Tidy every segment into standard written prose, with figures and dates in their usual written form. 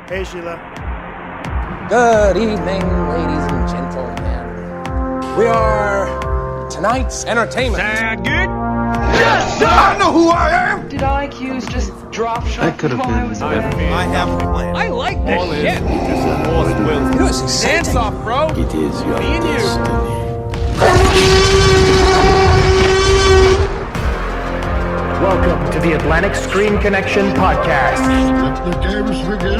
Hey, Sheila. Good evening, ladies and gentlemen. We are tonight's entertainment. Sound good? Yes, sir! I know who I am! Did IQs just drop shot while I was away? I have a plan. I like this shit. You know, it's exciting. Dance off, bro. It is your Me and you. Welcome to the Atlantic Screen Connection podcast. Let the games begin.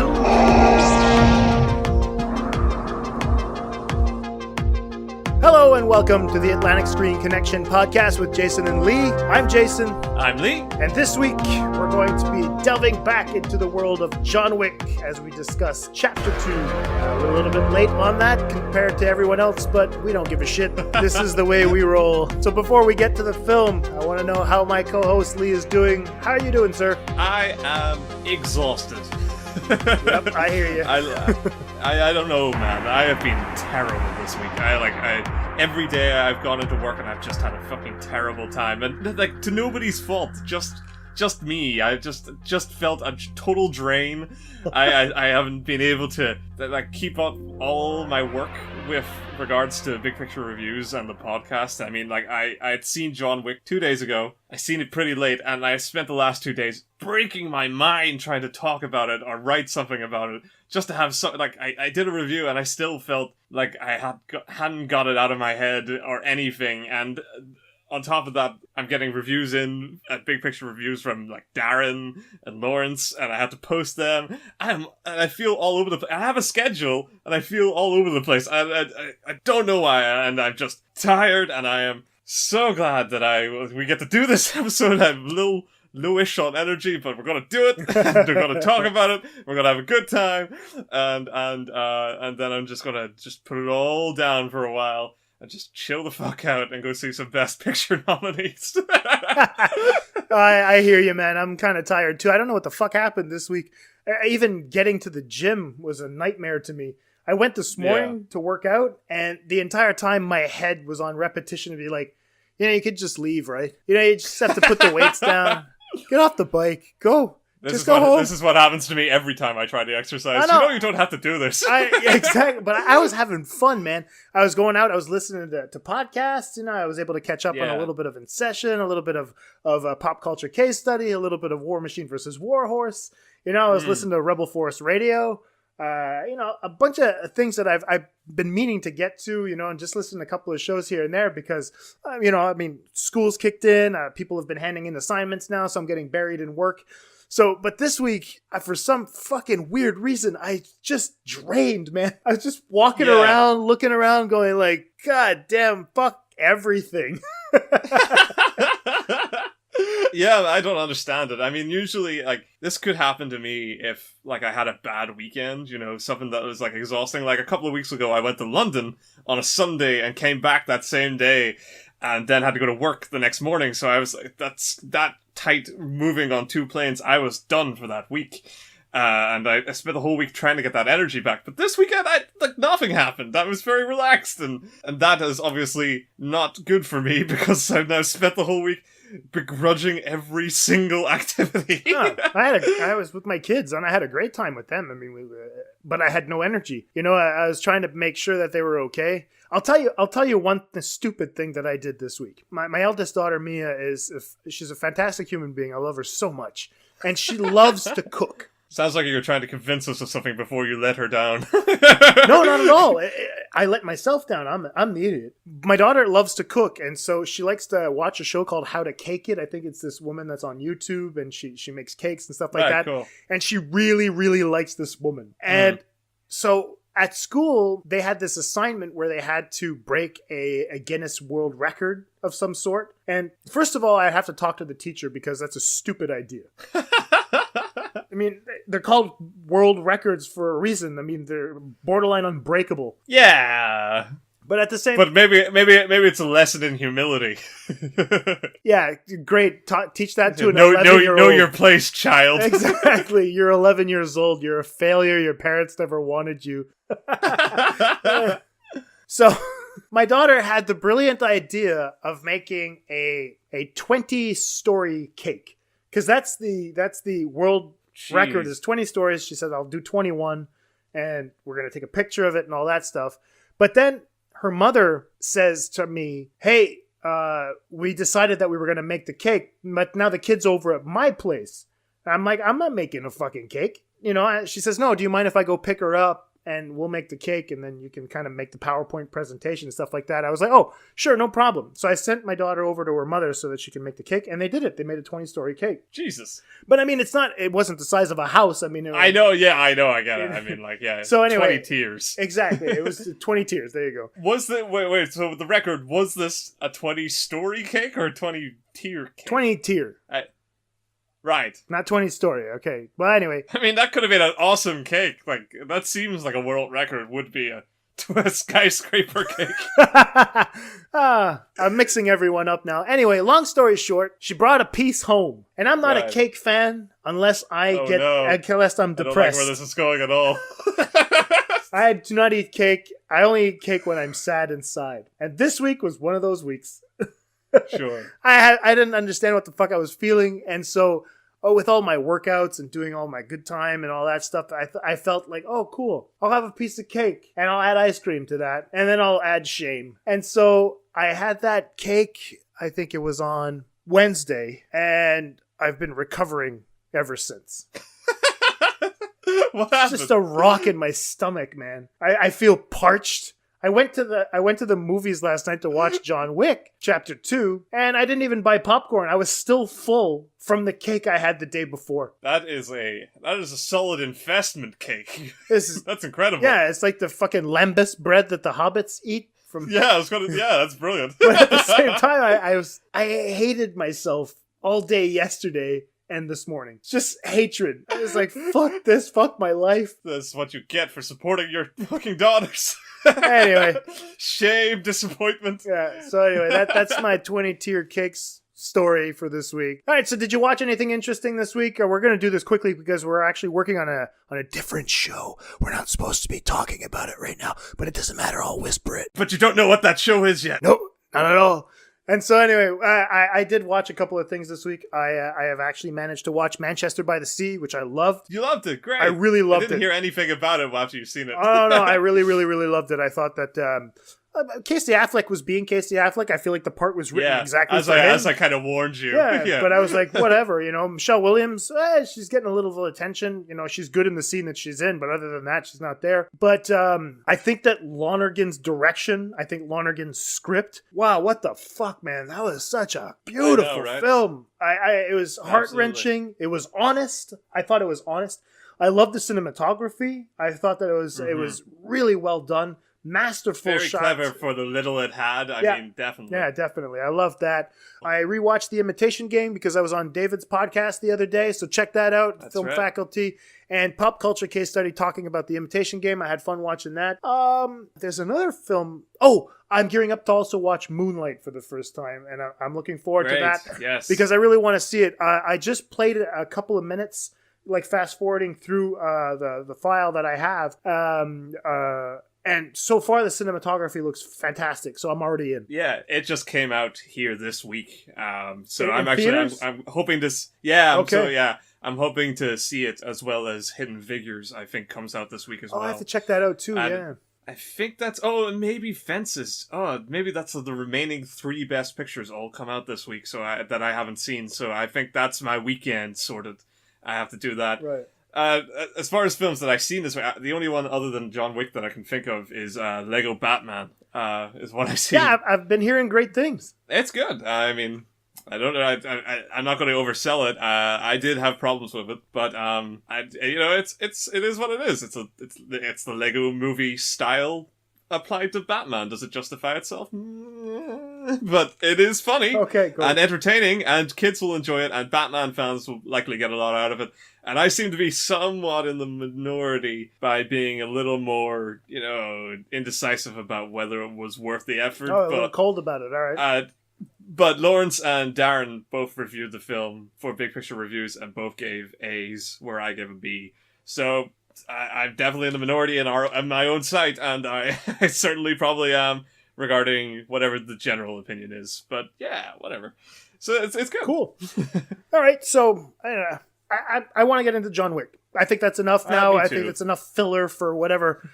Hello and welcome to the Atlantic Screen Connection podcast with Jason and Lee. I'm Jason. I'm Lee. And this week, we're going to be delving back into the world of John Wick as we discuss Chapter 2. We're a little bit late on that compared to everyone else, but we don't give a shit. This is the way we roll. So before we get to the film, I want to know how my co-host Lee is doing. How are you doing, sir? I am exhausted. Yep, I hear you. I don't know, man. I have been terrible this week. Every day I've gone into work and I've just had a fucking terrible time, and like to nobody's fault, just me. I just felt a total drain. I haven't been able to like keep up all my work with regards to big picture reviews and the podcast. I mean, like I had seen John Wick 2 days ago. I seen it pretty late, and I spent the last 2 days breaking my mind trying to talk about it or write something about it, just to have something. Like I did a review and I still felt like I hadn't got it out of my head or anything, and on top of that, I'm getting reviews in, big picture reviews from like Darren and Lawrence, and I have to post them. I feel all over the place. I have a schedule, and I feel all over the place. I don't know why, and I'm just tired, and I am so glad that we get to do this episode. I'm a little lowish on energy, but we're gonna do it. We're gonna talk about it. We're gonna have a good time, and then I'm just gonna put it all down for a while and just chill the fuck out and go see some Best Picture nominees. I hear you, man. I'm kind of tired too. I don't know what the fuck happened this week. Even getting to the gym was a nightmare to me. I went this morning to work out, and the entire time my head was on repetition to be like, you could just leave, right? You just have to put the weights down. Get off the bike. Go. Just go home. This is what happens to me every time I try to exercise. You don't have to do this. Exactly. But I was having fun, man. I was going out. I was listening to podcasts. I was able to catch up on a little bit of In Session, a little bit of a pop culture case study, a little bit of War Machine versus Warhorse. I was listening to Rebel Force Radio. A bunch of things that I've been meaning to get to, and just listen to a couple of shows here and there because, school's kicked in. People have been handing in assignments now, so I'm getting buried in work. So, but this week, for some fucking weird reason, I just drained, man. I was just walking around, looking around, going like, God damn, fuck everything. Yeah, I don't understand it. I mean, usually, like, this could happen to me if, like, I had a bad weekend, something that was, like, exhausting. Like, a couple of weeks ago, I went to London on a Sunday and came back that same day and then had to go to work the next morning. So I was like, that's that tight moving on 2 planes. I was done for that week. And I spent the whole week trying to get that energy back. But this weekend, nothing happened. I was very relaxed. And that is obviously not good for me because I've now spent the whole week begrudging every single activity. I was with my kids and I had a great time with them. But I had no energy. I was trying to make sure that they were okay. I'll tell you one stupid thing that I did this week. My eldest daughter Mia she's a fantastic human being. I love her so much, and she loves to cook. Sounds like you're trying to convince us of something before you let her down. No, not at all. I let myself down. I'm the idiot. My daughter loves to cook, and so she likes to watch a show called How to Cake It. I think it's this woman that's on YouTube, and she makes cakes and stuff like that. Cool. And she really, really likes this woman. And so at school, they had this assignment where they had to break a Guinness World Record of some sort. And first of all, I have to talk to the teacher because that's a stupid idea. They're called world records for a reason. They're borderline unbreakable. Yeah. But at the same... But maybe it's a lesson in humility. Yeah, great. Teach that to an 11-year-old. Know your place, child. Exactly. You're 11 years old. You're a failure. Your parents never wanted you. So, my daughter had the brilliant idea of making a 20-story cake. Because that's the world record is 20 stories. She said, I'll do 21 and we're going to take a picture of it and all that stuff. But then her mother says to me, hey, we decided that we were going to make the cake, but now the kid's over at my place. And I'm like, I'm not making a fucking cake. You know, she says, no, do you mind if I go pick her up and we'll make the cake and then you can kind of make the PowerPoint presentation and stuff like that. I was like, oh, sure, no problem. So I sent my daughter over to her mother so that she can make the cake, and they did it. They made a 20-story cake. Jesus. But I mean, it wasn't the size of a house. I mean, I know, I get it. I mean, like, yeah. So anyway, 20 tiers. Exactly. It was 20 tiers. There you go. Wait, so the record, was this a 20-story cake or a 20-tier cake? 20-tier. Right. Not 20-story. Okay. Well, anyway. I mean, that could have been an awesome cake. Like, that seems like a world record would be a skyscraper cake. I'm mixing everyone up now. Anyway, long story short, she brought a piece home. And I'm not a cake fan unless unless I'm depressed. I don't like where this is going at all. I do not eat cake. I only eat cake when I'm sad inside. And this week was one of those weeks. Sure. I didn't understand what the fuck I was feeling, and so with all my workouts and doing all my good time and all that stuff, I felt like, oh, cool. I'll have a piece of cake, and I'll add ice cream to that, and then I'll add shame. And so I had that cake, I think it was on Wednesday, and I've been recovering ever since. What happened? It's just a rock in my stomach, man. I feel parched. I went to the movies last night to watch John Wick Chapter 2, and I didn't even buy popcorn. I was still full from the cake I had the day before. That is a solid investment cake. That's incredible. Yeah, it's like the fucking lembas bread that the hobbits eat. That's brilliant. But at the same time, I hated myself all day yesterday and this morning. Just hatred. I was like, fuck this, fuck my life. That's what you get for supporting your fucking daughters. Anyway. Shame, disappointment. Yeah, so anyway, that's my 20-tier cakes story for this week. All right, so did you watch anything interesting this week? We're going to do this quickly because we're actually working on a different show. We're not supposed to be talking about it right now, but it doesn't matter. I'll whisper it. But you don't know what that show is yet. Nope, not at all. And so anyway, I did watch a couple of things this week. I have actually managed to watch Manchester by the Sea, which I loved. You loved it, great. I really loved it. I didn't hear anything about it after you've seen it. Oh, no, I really, really, really loved it. I thought that Casey Affleck was being Casey Affleck. I feel like the part was written exactly for him. As I kind of warned you. Yeah, but I was like, whatever, Michelle Williams, she's getting a little attention. She's good in the scene that she's in, but other than that, she's not there. But I think that Lonergan's direction, I think Lonergan's script, wow, what the fuck, man? That was such a beautiful film. It was heart-wrenching. Absolutely. It was honest. I thought it was honest. I loved the cinematography. I thought that it was really well done. Masterful Very shots. Clever for the little it had. I mean, definitely. Yeah, definitely. I love that. I rewatched The Imitation Game because I was on David's podcast the other day, so check that out. That's Film right. Faculty and Pop Culture Case Study talking about The Imitation Game. I had fun watching that. There's another film. Oh, I'm gearing up to also watch Moonlight for the first time, and I'm looking forward to that. Yes. Because I really want to see it. I just played it a couple of minutes, like fast forwarding through the file that I have. And so far, the cinematography looks fantastic, so I'm already in. Yeah, it just came out here this week. So In I'm hoping to. Yeah, okay. I'm hoping to see it as well as Hidden Figures. I think comes out this week as well. I have to check that out too. Yeah. I think that's. Oh, and maybe Fences. Oh, maybe that's the remaining 3 best pictures all come out this week. So that I haven't seen. So I think that's my weekend sorted. I have to do that. Right. As far as films that I've seen this week, the only one other than John Wick that I can think of is Lego Batman. Is what I've seen. Yeah, I've been hearing great things. It's good. I mean, I don't know. I'm not going to oversell it. I did have problems with it, but it is what it is. It's the Lego movie style applied to Batman. Does it justify itself? But it is funny, and entertaining, and kids will enjoy it, and Batman fans will likely get a lot out of it. And I seem to be somewhat in the minority by being a little more, indecisive about whether it was worth the effort. Oh, a little cold about it. All right. But Lawrence and Darren both reviewed the film for Big Picture Reviews, and both gave A's, where I gave a B. So I'm definitely in the minority on my own site, and I certainly probably am regarding whatever the general opinion is. But yeah, whatever. So it's good. Cool. All right, so I want to get into John Wick. I think that's enough now. Me I too. think it's enough filler for whatever,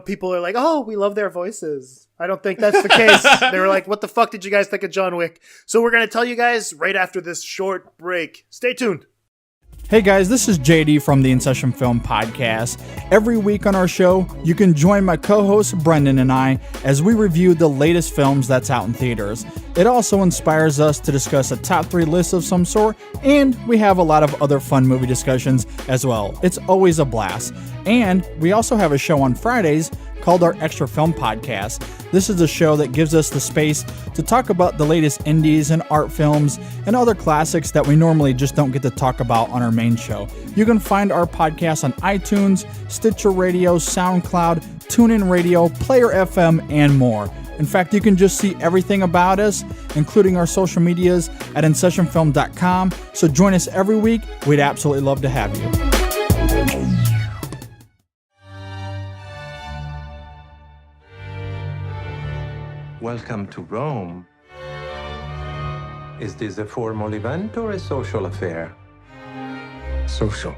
people are like, oh, we love their voices. I don't think that's the case. They were like, what the fuck did you guys think of John Wick? So we're going to tell you guys right after this short break. Stay tuned. Hey guys, this is JD from the In Session Film Podcast. Every week on our show, you can join my co-host Brendan and I as we review the latest films that's out in theaters. It also inspires us to discuss a top 3 list of some sort, and we have a lot of other fun movie discussions as well. It's always a blast. And we also have a show on Fridays called our Extra Film Podcast. This is a show that gives us the space to talk about the latest indies and art films and other classics that we normally just don't get to talk about on our main show. You can find our podcast on iTunes, Stitcher Radio, SoundCloud, TuneIn Radio, Player FM, and more. In fact, you can just see everything about us, including our social medias at InSessionFilm.com. So join us every week. We'd absolutely love to have you. Welcome to Rome. Is this a formal event or a social affair? Social.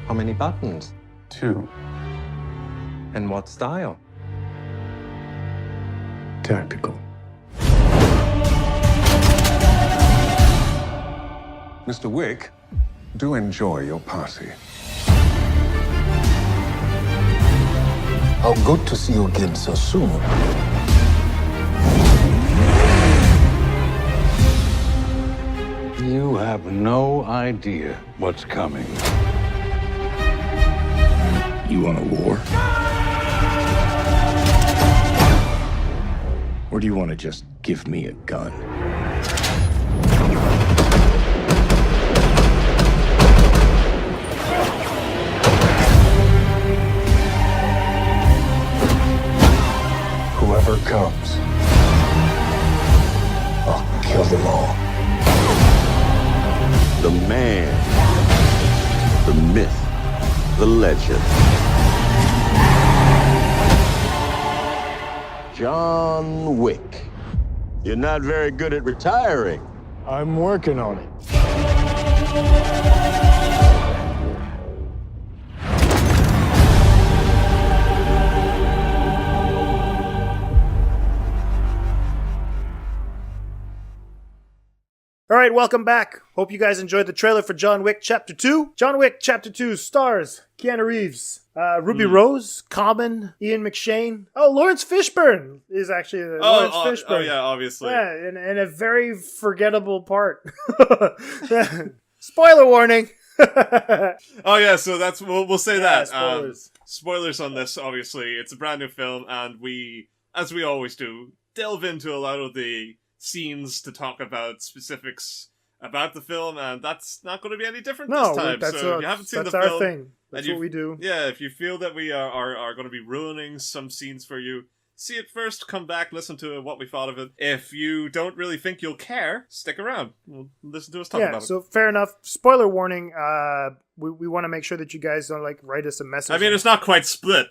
How many buttons? 2. And what style? Tactical. Mr. Wick, do enjoy your party. How good to see you again so soon. You have no idea what's coming. You want a war? Or do you want to just give me a gun? Whoever comes, I'll kill them all. The man, the myth, the legend. John Wick. You're not very good at retiring. I'm working on it. All right, welcome back. Hope you guys enjoyed the trailer for John Wick Chapter 2. John Wick Chapter 2 stars Keanu Reeves, Ruby Rose, Common, Ian McShane. Oh, Lawrence Fishburne is actually Lawrence Fishburne. Oh, yeah, obviously. Yeah, in a very forgettable part. Spoiler warning. Oh, yeah, so that's we'll say that. Spoilers. Spoilers on this, obviously. It's a brand new film, and we, as we always do, delve into a lot of the scenes to talk about specifics about the film, and that's not going to be any different this time. So if you haven't seen the film, our thing. That's what we do. Yeah, if you feel that we are going to be ruining some scenes for you, see it first, come back, listen to what we thought of it. If you don't really think you'll care, stick around. We'll listen to us talk about it. So fair enough. Spoiler warning. We want to make sure that you guys don't write us a message. I mean, it's not quite split.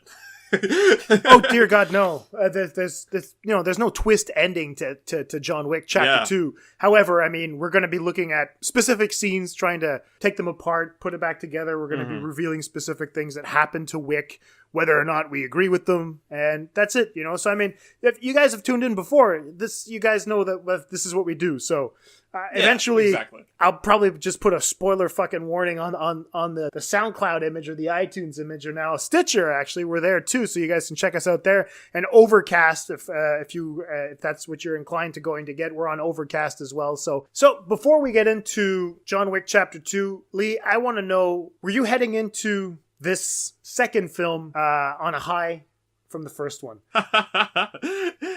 Oh dear God, no! There's no twist ending to John Wick Chapter 2. However, I mean, we're going to be looking at specific scenes, trying to take them apart, put it back together. We're going to be revealing specific things that happen to Wick, whether or not we agree with them, and that's it. So I mean, if you guys have tuned in before, you guys know that this is what we do. So eventually, exactly. I'll probably just put a spoiler fucking warning on the SoundCloud image or the iTunes image, or now Stitcher. Actually, we're there too, so you guys can check us out there. And Overcast, if that's what you're inclined to going to get, we're on Overcast as well. So before we get into John Wick Chapter 2, Lee, I want to know: were you heading into this second film on a high from the first one?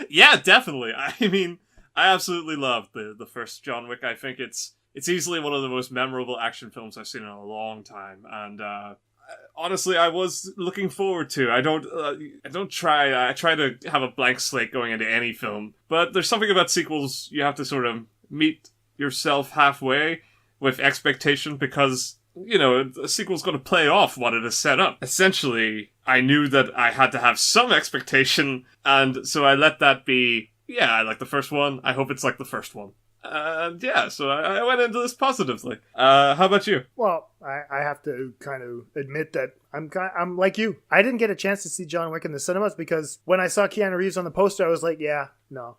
Yeah, definitely. I mean, I absolutely loved the first John Wick. I think it's easily one of the most memorable action films I've seen in a long time, and honestly, I was looking forward to. I try to have a blank slate going into any film, but there's something about sequels you have to sort of meet yourself halfway with expectation, because a sequel's going to play off what it has set up. Essentially, I knew that I had to have some expectation, and so I let that be. Yeah, I like the first one. I hope it's like the first one. And yeah, so I went into this positively. How about you? Well, I have to kind of admit that I'm like you. I didn't get a chance to see John Wick in the cinemas because when I saw Keanu Reeves on the poster, I was like, yeah, no.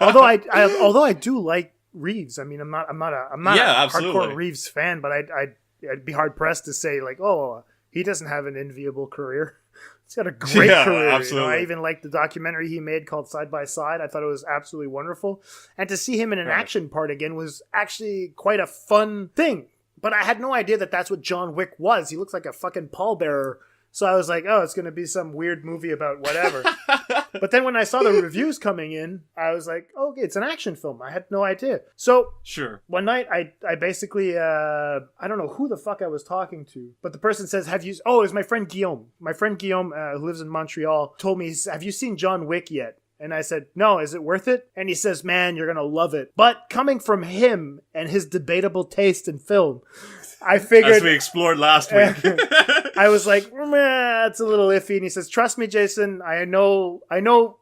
although I do like Reeves. I mean, I'm not a hardcore Reeves fan, but I'd be hard pressed to say like, oh, he doesn't have an enviable career. He's got a great career. Absolutely. I even liked the documentary he made called Side by Side. I thought it was absolutely wonderful. And to see him in an action part again was actually quite a fun thing. But I had no idea that that's what John Wick was. He looks like a fucking pallbearer. So I was like, oh, it's going to be some weird movie about whatever. But then when I saw the reviews coming in, I was like, oh, okay, it's an action film. I had no idea. So one night, I basically, I don't know who the fuck I was talking to, but the person says, it was my friend Guillaume. My friend Guillaume, who lives in Montreal, told me, have you seen John Wick yet? And I said, no, is it worth it? And he says, man, you're going to love it. But coming from him and his debatable taste in film, I figured... As we explored last week. I was like, it's a little iffy. And he says, trust me, Jason, I know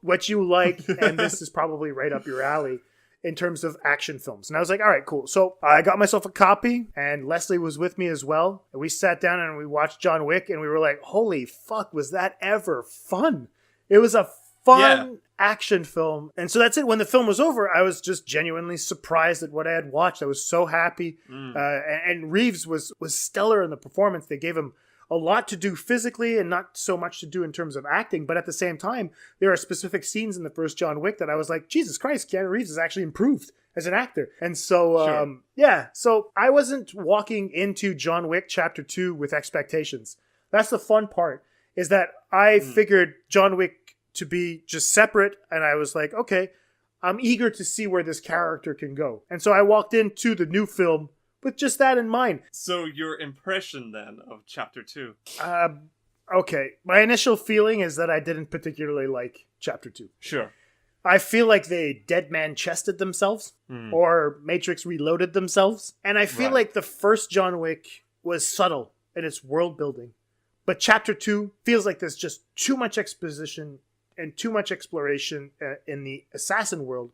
what you like, and this is probably right up your alley in terms of action films. And I was like, all right, cool. So I got myself a copy, and Leslie was with me as well. And we sat down and we watched John Wick, and we were like, holy fuck, was that ever fun? It was a fun action film. And so that's it. When the film was over, I was just genuinely surprised at what I had watched. I was so happy. And Reeves was stellar in the performance. They gave him a lot to do physically and not so much to do in terms of acting. But at the same time, there are specific scenes in the first John Wick that I was like, Jesus Christ, Keanu Reeves has actually improved as an actor. And so, so I wasn't walking into John Wick Chapter 2 with expectations. That's the fun part, is that I figured John Wick to be just separate, and I was like, okay, I'm eager to see where this character can go. And so I walked into the new film with just that in mind. So your impression then of Chapter 2? Okay, my initial feeling is that I didn't particularly like Chapter 2. Sure. I feel like they dead man chested themselves, or Matrix Reloaded themselves. And I feel like the first John Wick was subtle in its world building. But Chapter 2 feels like there's just too much exposition and too much exploration in the assassin world,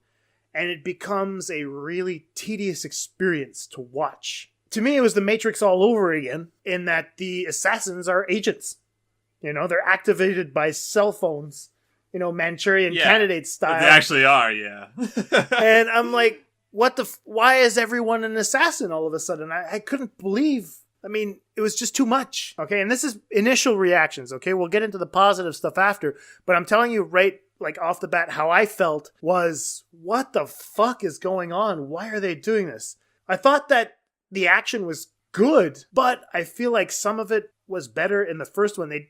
and it becomes a really tedious experience to watch. To me, it was the Matrix all over again, in that the assassins are agents. You know, they're activated by cell phones, you know, Manchurian Candidate style. They actually are, yeah. And I'm like, why is everyone an assassin all of a sudden? I couldn't believe... I mean, it was just too much. Okay, and this is initial reactions, okay? We'll get into the positive stuff after, but I'm telling you right, like off the bat, how I felt was, what the fuck is going on? Why are they doing this? I thought that the action was good, but I feel like some of it was better in the first one. They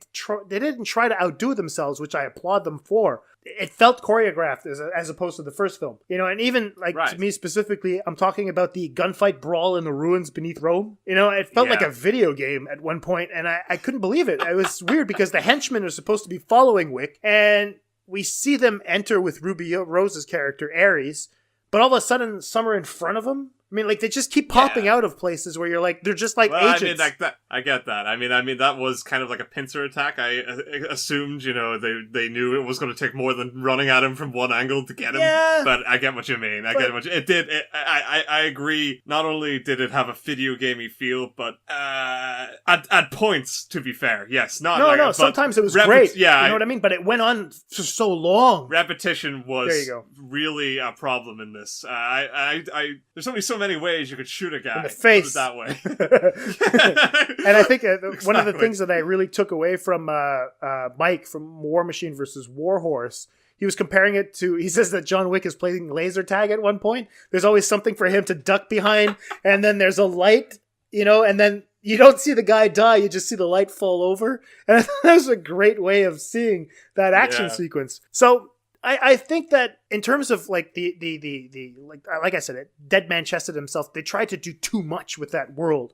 didn't try to outdo themselves, which I applaud them for. It felt choreographed as opposed to the first film. You know, and even like to me specifically, I'm talking about the gunfight brawl in the ruins beneath Rome. You know, it felt like a video game at one point, and I couldn't believe it. It was weird because the henchmen are supposed to be following Wick, and we see them enter with Ruby Rose's character, Ares, but all of a sudden some are in front of them. I mean, like, they just keep popping out of places where you're like, they're just like agents. I mean, like that. I get that. I mean, that was kind of like a pincer attack. I assumed, you know, they knew it was going to take more than running at him from one angle to get him. Yeah. But I get what you mean. I agree. Not only did it have a video gamey feel, but at points, to be fair, yes. No. Sometimes it was great. Yeah, you know what I mean. But it went on for so long. Repetition was really a problem in this. There's only so many ways you could shoot a guy. In the face. Put it that way. And I think one of the things that I really took away from Mike from War Machine versus Warhorse, he was comparing it to, he says that John Wick is playing laser tag at one point. There's always something for him to duck behind, and then there's a light, you know, and then you don't see the guy die, you just see the light fall over. And that was a great way of seeing that action sequence. So I think that in terms of like the like I said, it dead man chested himself. They tried to do too much with that world.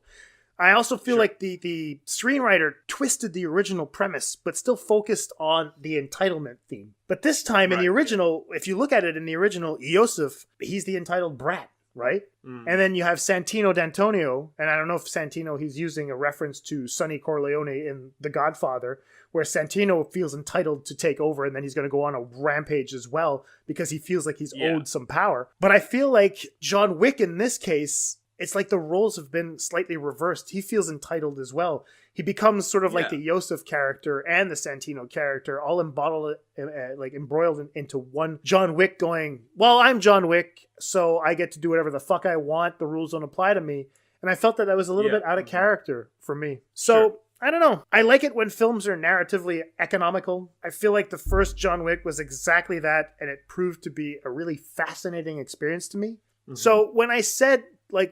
I also feel like the screenwriter twisted the original premise, but still focused on the entitlement theme. But this time in the original, if you look at it in the original, Yosef, he's the entitled brat. right? And then you have Santino D'Antonio, and I don't know if Santino, he's using a reference to Sonny Corleone in The Godfather, where Santino feels entitled to take over, and then he's going to go on a rampage as well because he feels like he's owed some power. But I feel like John Wick in this case, it's like the roles have been slightly reversed. He feels entitled as well. He becomes sort of like the Yosef character and the Santino character, all embroiled into one John Wick going, well, I'm John Wick, so I get to do whatever the fuck I want. The rules don't apply to me. And I felt that was a little bit out of character for me. So I don't know. I like it when films are narratively economical. I feel like the first John Wick was exactly that, and it proved to be a really fascinating experience to me. So when I said,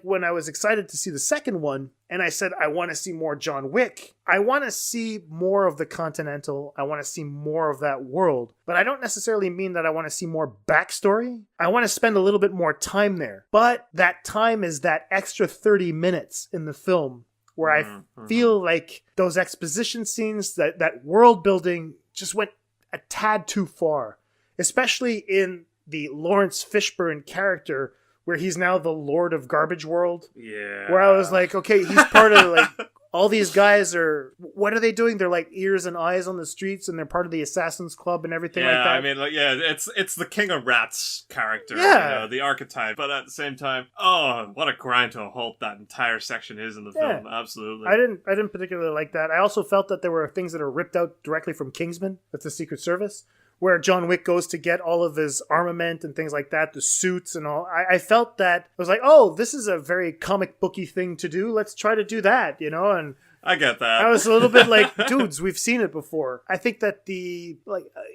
when I was excited to see the second one, and I said, I want to see more John Wick, I want to see more of the Continental, I want to see more of that world, but I don't necessarily mean that I want to see more backstory. I want to spend a little bit more time there, but that time is that extra 30 minutes in the film where I feel like those exposition scenes, that world building just went a tad too far, especially in the Lawrence Fishburne character, where he's now the Lord of Garbage World. Yeah. Where I was like, okay, he's part of all these guys are, what are they doing? They're like ears and eyes on the streets, and they're part of the Assassins Club and everything like that. I mean, it's the King of Rats character, the archetype. But at the same time, what a grind to a halt that entire section is in the film. Absolutely. I didn't particularly like that. I also felt that there were things that are ripped out directly from Kingsman, that's the Secret Service, where John Wick goes to get all of his armament and things like that, the suits and all. I felt that, I was like, this is a very comic booky thing to do. Let's try to do that, and I get that. I was a little bit like, dudes, we've seen it before. I think that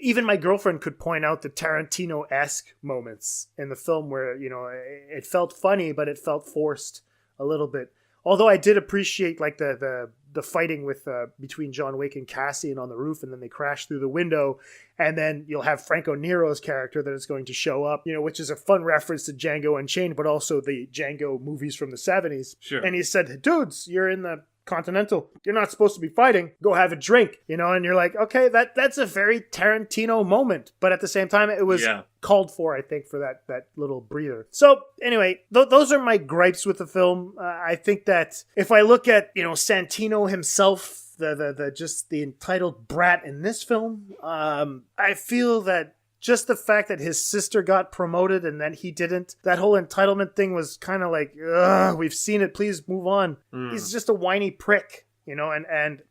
even my girlfriend could point out the Tarantino-esque moments in the film where, it felt funny, but it felt forced a little bit. Although I did appreciate the fighting with between John Wick and Cassian on the roof, and then they crash through the window, and then you'll have Franco Nero's character that is going to show up, which is a fun reference to Django Unchained, but also the Django movies from the 70s. Sure. And he said, dudes, you're in the Continental. You're not supposed to be fighting. Go have a drink, and you're like, okay, that's a very Tarantino moment. But at the same time, it was called for, I think, for that little breather. So anyway, those are my gripes with the film. I think that if I look at, Santino himself, the entitled brat in this film, I feel that just the fact that his sister got promoted and then he didn't, that whole entitlement thing was kind of like, ugh, we've seen it, please move on. He's just a whiny prick, and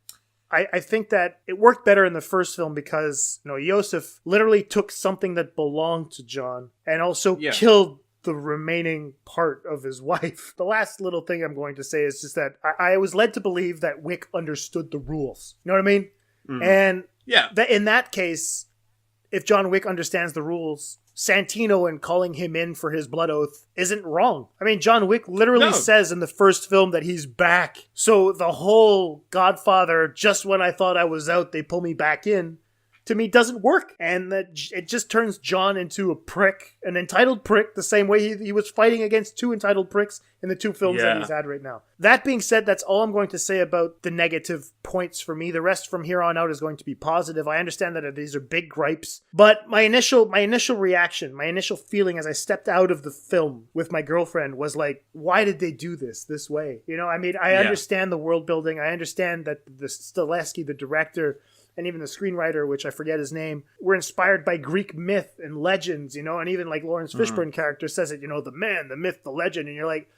I think that it worked better in the first film because, Yosef literally took something that belonged to John and also killed the remaining part of his wife. The last little thing I'm going to say is just that I was led to believe that Wick understood the rules. You know what I mean? And in that case, if John Wick understands the rules, Santino and calling him in for his blood oath isn't wrong. I mean, John Wick literally says in the first film that he's back. So the whole Godfather, just when I thought I was out, they pull me back in, to me doesn't work. And that it just turns John into a prick, an entitled prick, the same way he was fighting against two entitled pricks in the two films that he's had right now. That being said, that's all I'm going to say about the negative points for me. The rest from here on out is going to be positive. I understand that these are big gripes, but my initial reaction, my initial feeling as I stepped out of the film with my girlfriend was like, why did they do this way? I mean, I understand the world building. I understand that the Stileski, the director, and even the screenwriter, which I forget his name, were inspired by Greek myth and legends, and even like Lawrence Fishburne character says it, the man, the myth, the legend, and you're like,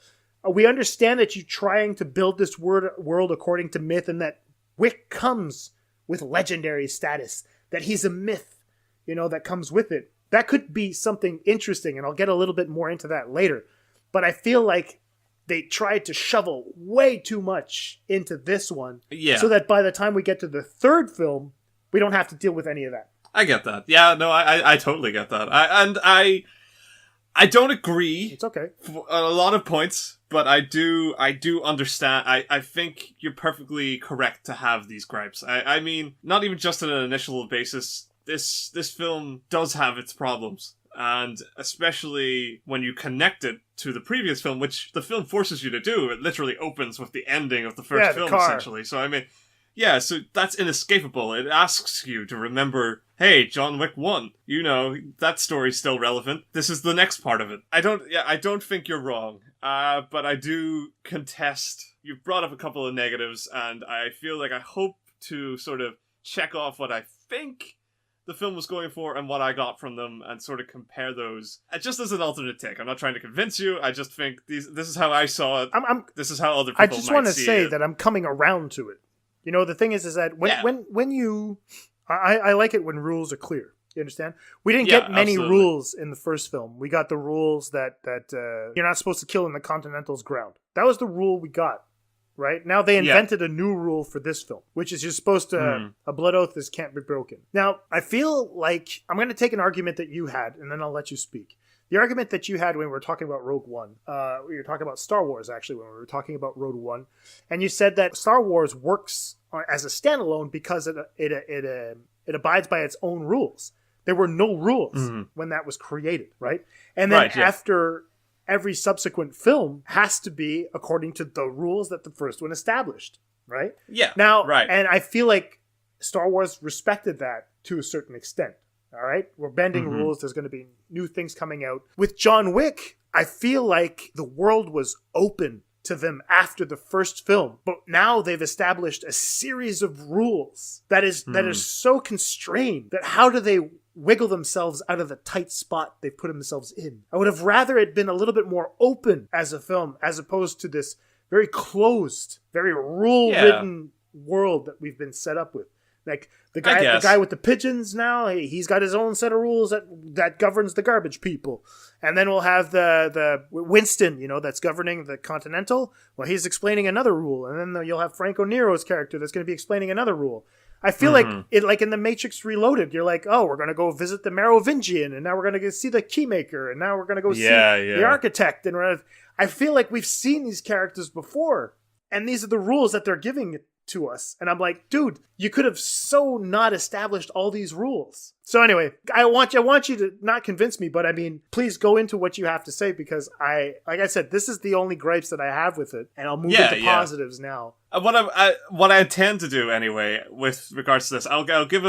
we understand that you're trying to build this world according to myth, and that Wick comes with legendary status, that he's a myth, that comes with it. That could be something interesting, and I'll get a little bit more into that later. But I feel like they tried to shovel way too much into this one, so that by the time we get to the third film, we don't have to deal with any of that. I get that. Yeah, no, I totally get that. I don't agree. It's okay. On a lot of points, but I do understand. I think you're perfectly correct to have these gripes. I mean, not even just on an initial basis. This film does have its problems. And especially when you connect it to the previous film, which the film forces you to do. It literally opens with the ending of the first film, essentially. So, I mean, so that's inescapable. It asks you to remember hey, John Wick 1, that story's still relevant. This is the next part of it. I don't think you're wrong, but I do contest. You've brought up a couple of negatives, and I feel like I hope to sort of check off what I think the film was going for and what I got from them, and sort of compare those just as an alternate take. I'm not trying to convince you. I just think this is how I saw it. This is how other people might see it. I just want to say that I'm coming around to it. The thing is that when you... I like it when rules are clear. You understand? We didn't get many rules in the first film. We got the rules that you're not supposed to kill in the Continental's ground. That was the rule we got. Right? Now they invented a new rule for this film, which is you're supposed to, a blood oath can't be broken. Now, I feel like I'm going to take an argument that you had, and then I'll let you speak. The argument that you had when we were talking about Rogue One, we were talking about Star Wars, actually, when we were talking about Rogue One, and you said that Star Wars works as a standalone because it abides by its own rules. There were no rules when that was created, right? And then after... every subsequent film has to be according to the rules that the first one established, right? Yeah. Now, and I feel like Star Wars respected that to a certain extent, all right? We're bending rules. There's going to be new things coming out. With John Wick, I feel like the world was open to them after the first film, but now they've established a series of rules that is so constrained that how do they wiggle themselves out of the tight spot they've put themselves in? I would have rather it been a little bit more open as a film as opposed to this very closed, very rule-ridden world that we've been set up with. Like the guy with the pigeons now, he's got his own set of rules that governs the garbage people. And then we'll have the Winston, that's governing the Continental. Well, he's explaining another rule. And then you'll have Franco Nero's character that's going to be explaining another rule. I feel like in the Matrix Reloaded, you're like, oh, we're going to go visit the Merovingian, and now we're going to see the Keymaker, and now we're going to go see the Architect. And I feel like we've seen these characters before, and these are the rules that they're giving to us. And I'm like, dude, you could have so not established all these rules. So anyway, I want you to not convince me, but I mean, please go into what you have to say, because like I said, this is the only gripes that I have with it, and I'll move into positives now. What I intend to do anyway with regards to this, I'll give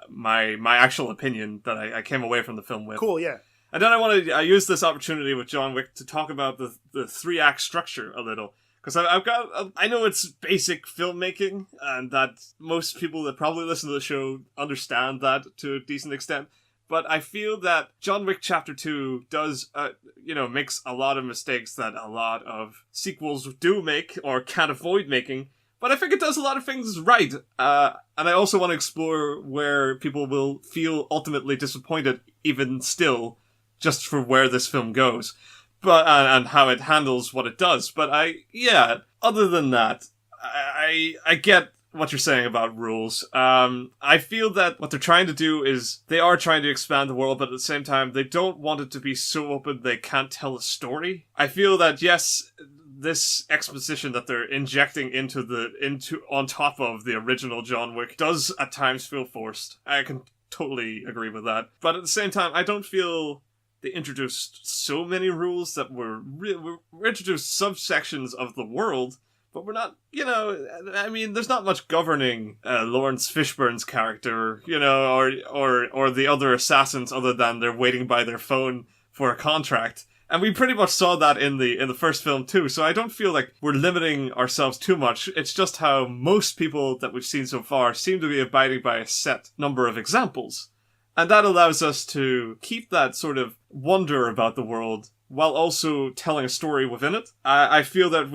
my actual opinion that I came away from the film with. Cool, yeah. And then I want to use this opportunity with John Wick to talk about the 3-act structure a little. Because I know it's basic filmmaking, and that most people that probably listen to the show understand that to a decent extent. But I feel that John Wick Chapter 2 does, makes a lot of mistakes that a lot of sequels do make or can't avoid making. But I think it does a lot of things right. And I also want to explore where people will feel ultimately disappointed, even still, just for where this film goes. But and how it handles what it does. But other than that, I get what you're saying about rules. I feel that what they're trying to do is they are trying to expand the world, but at the same time, they don't want it to be so open they can't tell a story. I feel that, yes, this exposition that they're injecting into on top of the original John Wick does at times feel forced. I can totally agree with that. But at the same time, I don't feel they introduced so many rules that we're introduced subsections of the world, but we're not, there's not much governing Lawrence Fishburne's character, or the other assassins other than they're waiting by their phone for a contract. And we pretty much saw that in the first film too, so I don't feel like we're limiting ourselves too much. It's just how most people that we've seen so far seem to be abiding by a set number of examples. And that allows us to keep that sort of wonder about the world while also telling a story within it. I feel that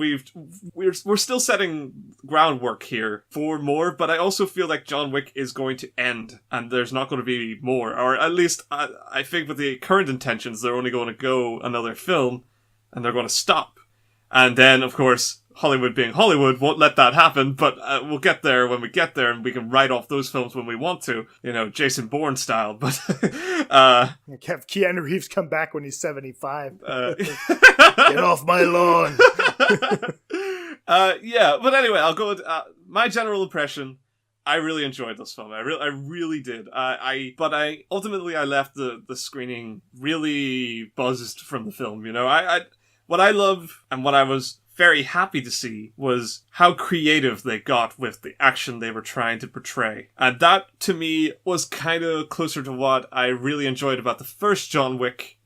we're still setting groundwork here for more, but I also feel like John Wick is going to end, and there's not going to be more. Or at least, I think with the current intentions, they're only going to go another film, and they're going to stop. And then, of course, Hollywood being Hollywood won't let that happen, but we'll get there when we get there, and we can write off those films when we want to, Jason Bourne style. But have Keanu Reeves come back when he's 75. Get off my lawn. But anyway, I'll go with my general impression. I really enjoyed this film. I really did. But I ultimately left the screening really buzzed from the film. What I love and what I was very happy to see was how creative they got with the action they were trying to portray. And that, to me, was kind of closer to what I really enjoyed about the first John Wick.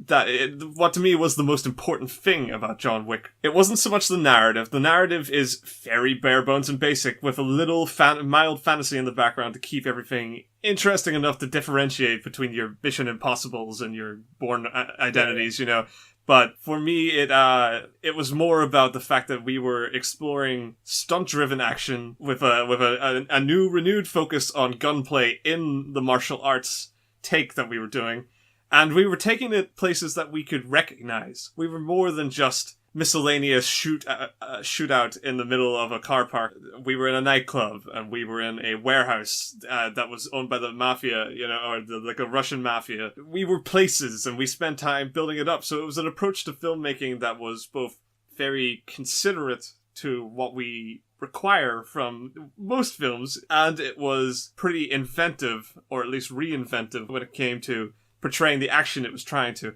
What to me was the most important thing about John Wick. It wasn't so much the narrative. The narrative is very bare bones and basic, with a little mild fantasy in the background to keep everything interesting enough to differentiate between your Mission Impossibles and your Bourne identities, you know. But for me, it was more about the fact that we were exploring stunt-driven action with a new renewed focus on gunplay in the martial arts take that we were doing. And we were taking it places that we could recognize. We were more than just miscellaneous shootout in the middle of a car park. We were in a nightclub, and we were in a warehouse that was owned by the mafia, you know, or like a Russian mafia. We were places, and we spent time building it up. So it was an approach to filmmaking that was both very considerate to what we require from most films, and it was pretty inventive, or at least reinventive, when it came to portraying the action it was trying to.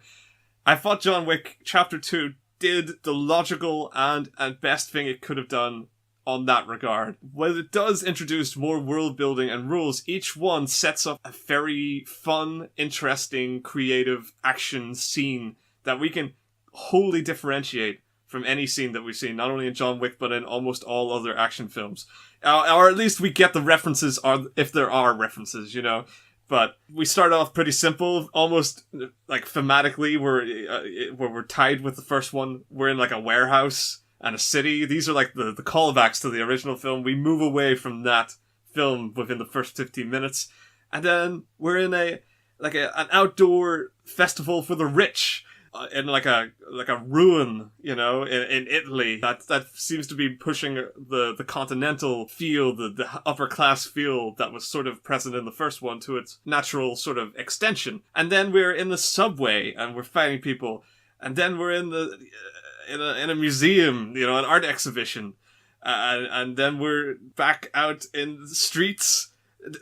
I thought John Wick Chapter 2 did the logical and best thing it could have done on that regard. While it does introduce more world building and rules, each one sets up a very fun, interesting, creative action scene that we can wholly differentiate from any scene that we've seen, not only in John Wick, but in almost all other action films. Or at least we get the references, or if there are references, you know. But we start off pretty simple, almost like thematically, we're tied with the first one. We're in like a warehouse and a city. These are like the callbacks to the original film. We move away from that film within the first 15 minutes. And then we're in an outdoor festival for the rich. In like a ruin, you know, in Italy, that seems to be pushing the continental feel, the upper class feel that was sort of present in the first one to its natural sort of extension. And then we're in the subway and we're fighting people, and then we're in a museum, you know, an art exhibition, and then we're back out in the streets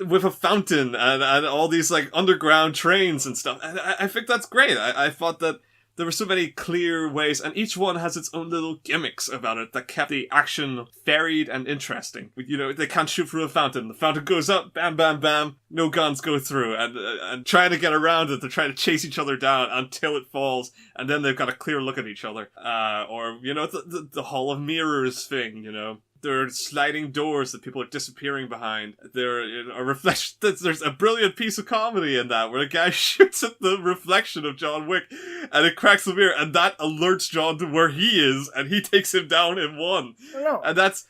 with a fountain and all these like underground trains and stuff. And I think that's great. I thought that there were so many clear ways, and each one has its own little gimmicks about it that kept the action varied and interesting. You know, they can't shoot through a fountain. The fountain goes up, bam, bam, bam, no guns go through. And trying to get around it, they're trying to chase each other down until it falls, and then they've got a clear look at each other. Or, you know, the Hall of Mirrors thing, you know. There are sliding doors that people are disappearing behind. There's a brilliant piece of comedy in that where a guy shoots at the reflection of John Wick and it cracks the mirror, and that alerts John to where he is, and he takes him down in one. And that's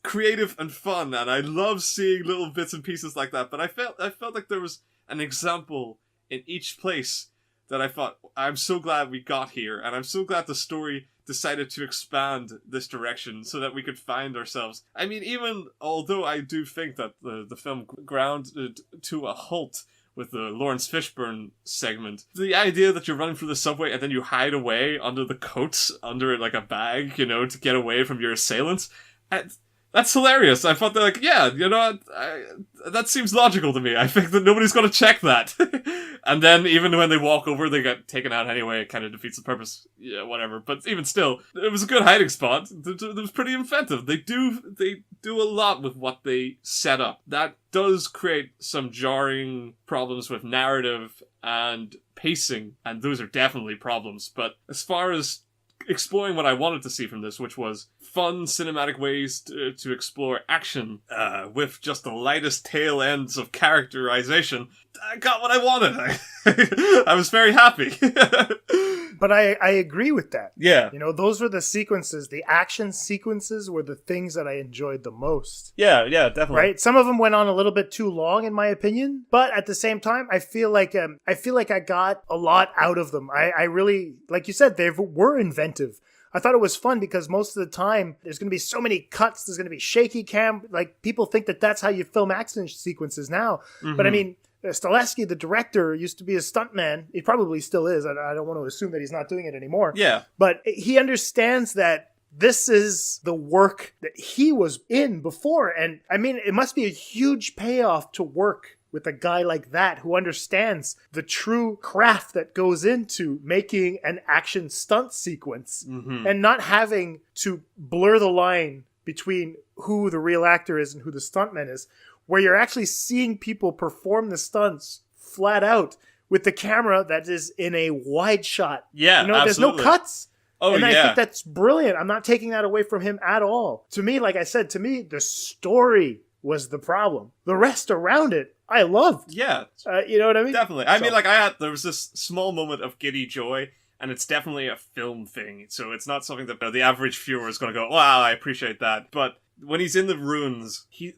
creative and fun, and I love seeing little bits and pieces like that. But I felt like there was an example in each place that I thought, I'm so glad we got here, and I'm so glad the story decided to expand this direction so that we could find ourselves. I mean, even although I do think that the film grounded to a halt with the Lawrence Fishburne segment, the idea that you're running through the subway and then you hide away under the coats, under like a bag, you know, to get away from your assailants, that's hilarious. I thought that, like, yeah, you know, that seems logical to me. I think that nobody's going to check that. And then even when they walk over, they get taken out anyway. It kind of defeats the purpose. Yeah, whatever. But even still, it was a good hiding spot. It was pretty inventive. They do a lot with what they set up. That does create some jarring problems with narrative and pacing, and those are definitely problems. But as far as exploring what I wanted to see from this, which was fun cinematic ways to explore action with just the lightest tail ends of characterization, I got what I wanted. I was very happy. But I agree with that. Yeah. You know, those were the sequences, the action sequences were the things that I enjoyed the most. Yeah, definitely. Right? Some of them went on a little bit too long, in my opinion. But at the same time, I feel like I got a lot out of them. I really, like you said, they were inventive. I thought it was fun because most of the time there's going to be so many cuts. There's going to be shaky cam. Like, people think that that's how you film action sequences now. Mm-hmm. But I mean, Stileski, the director, used to be a stuntman. He probably still is. I don't want to assume that he's not doing it anymore. Yeah. But he understands that this is the work that he was in before. And I mean, it must be a huge payoff to work with a guy like that who understands the true craft that goes into making an action stunt sequence and not having to blur the line between who the real actor is and who the stuntman is, where you're actually seeing people perform the stunts flat out with the camera that is in a wide shot. Yeah, there's no cuts. Oh, and yeah. I think that's brilliant. I'm not taking that away from him at all. To me, like I said, the story was the problem. The rest around it, I loved. Yeah. You know what I mean? Definitely. There was this small moment of giddy joy, and it's definitely a film thing. So it's not something that the average viewer is going to go, wow, I appreciate that. But when he's in the ruins, he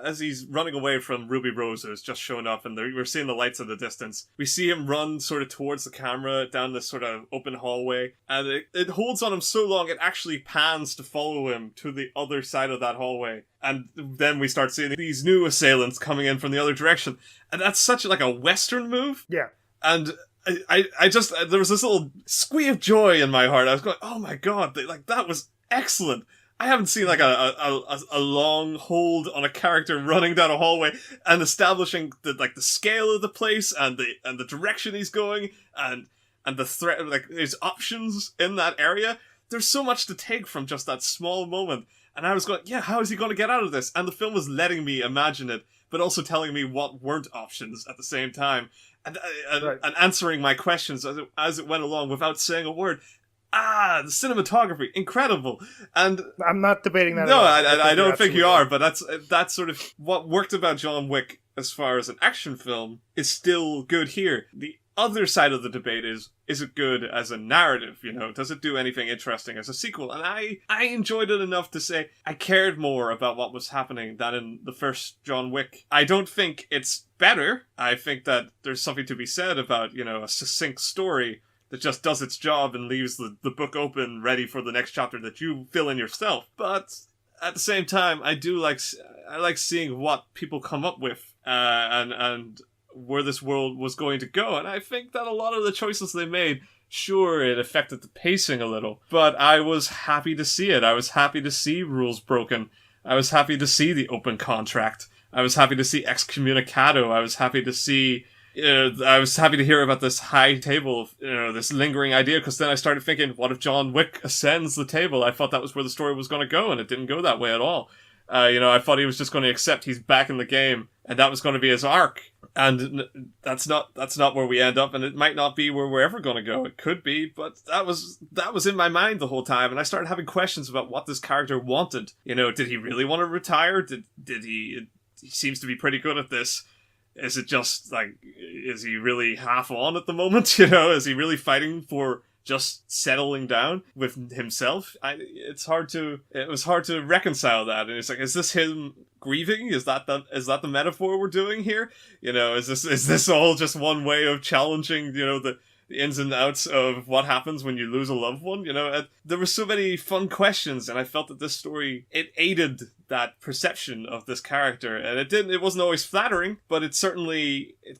as he's running away from Ruby Rose, who's just shown up, and we're seeing the lights in the distance. We see him run sort of towards the camera down this sort of open hallway, and it holds on him so long it actually pans to follow him to the other side of that hallway. And then we start seeing these new assailants coming in from the other direction, and that's such like a Western move. Yeah, and I just there was this little squee of joy in my heart. I was going, oh my god, that was excellent. I haven't seen like a long hold on a character running down a hallway and establishing the scale of the place and the direction he's going and the threat, like his options in that area. There's so much to take from just that small moment. And I was going, yeah, how is he going to get out of this? And the film was letting me imagine it, but also telling me what weren't options at the same time, and answering my questions as it went along without saying a word. The cinematography, incredible. And I'm not debating that. No, I don't think you are, but that's sort of what worked about John Wick as far as an action film is still good here. The other side of the debate is it good as a narrative? Does it do anything interesting as a sequel? And I enjoyed it enough to say I cared more about what was happening than in the first John Wick. I don't think it's better. I think that there's something to be said about, a succinct story that just does its job and leaves the book open, ready for the next chapter that you fill in yourself. But at the same time, I like seeing what people come up with and where this world was going to go. And I think that a lot of the choices they made, sure, it affected the pacing a little, but I was happy to see it. I was happy to see rules broken. I was happy to see the open contract. I was happy to see excommunicado. I was happy to see... I was happy to hear about this high table, this lingering idea, because then I started thinking, what if John Wick ascends the table? I thought that was where the story was going to go, and it didn't go that way at all. I thought he was just going to accept he's back in the game, and that was going to be his arc. And that's not where we end up, and it might not be where we're ever going to go. It could be, but that was in my mind the whole time, and I started having questions about what this character wanted. Did he really want to retire? Did he seems to be pretty good at this. Is it just, is he really half on at the moment, Is he really fighting for just settling down with himself? It was hard to reconcile that. And it's like, is this him grieving? Is that the metaphor we're doing here? Is this all just one way of challenging, the ins and outs of what happens when you lose a loved one? There were so many fun questions, and I felt that this story, it aided that perception of this character, and it wasn't always flattering, but it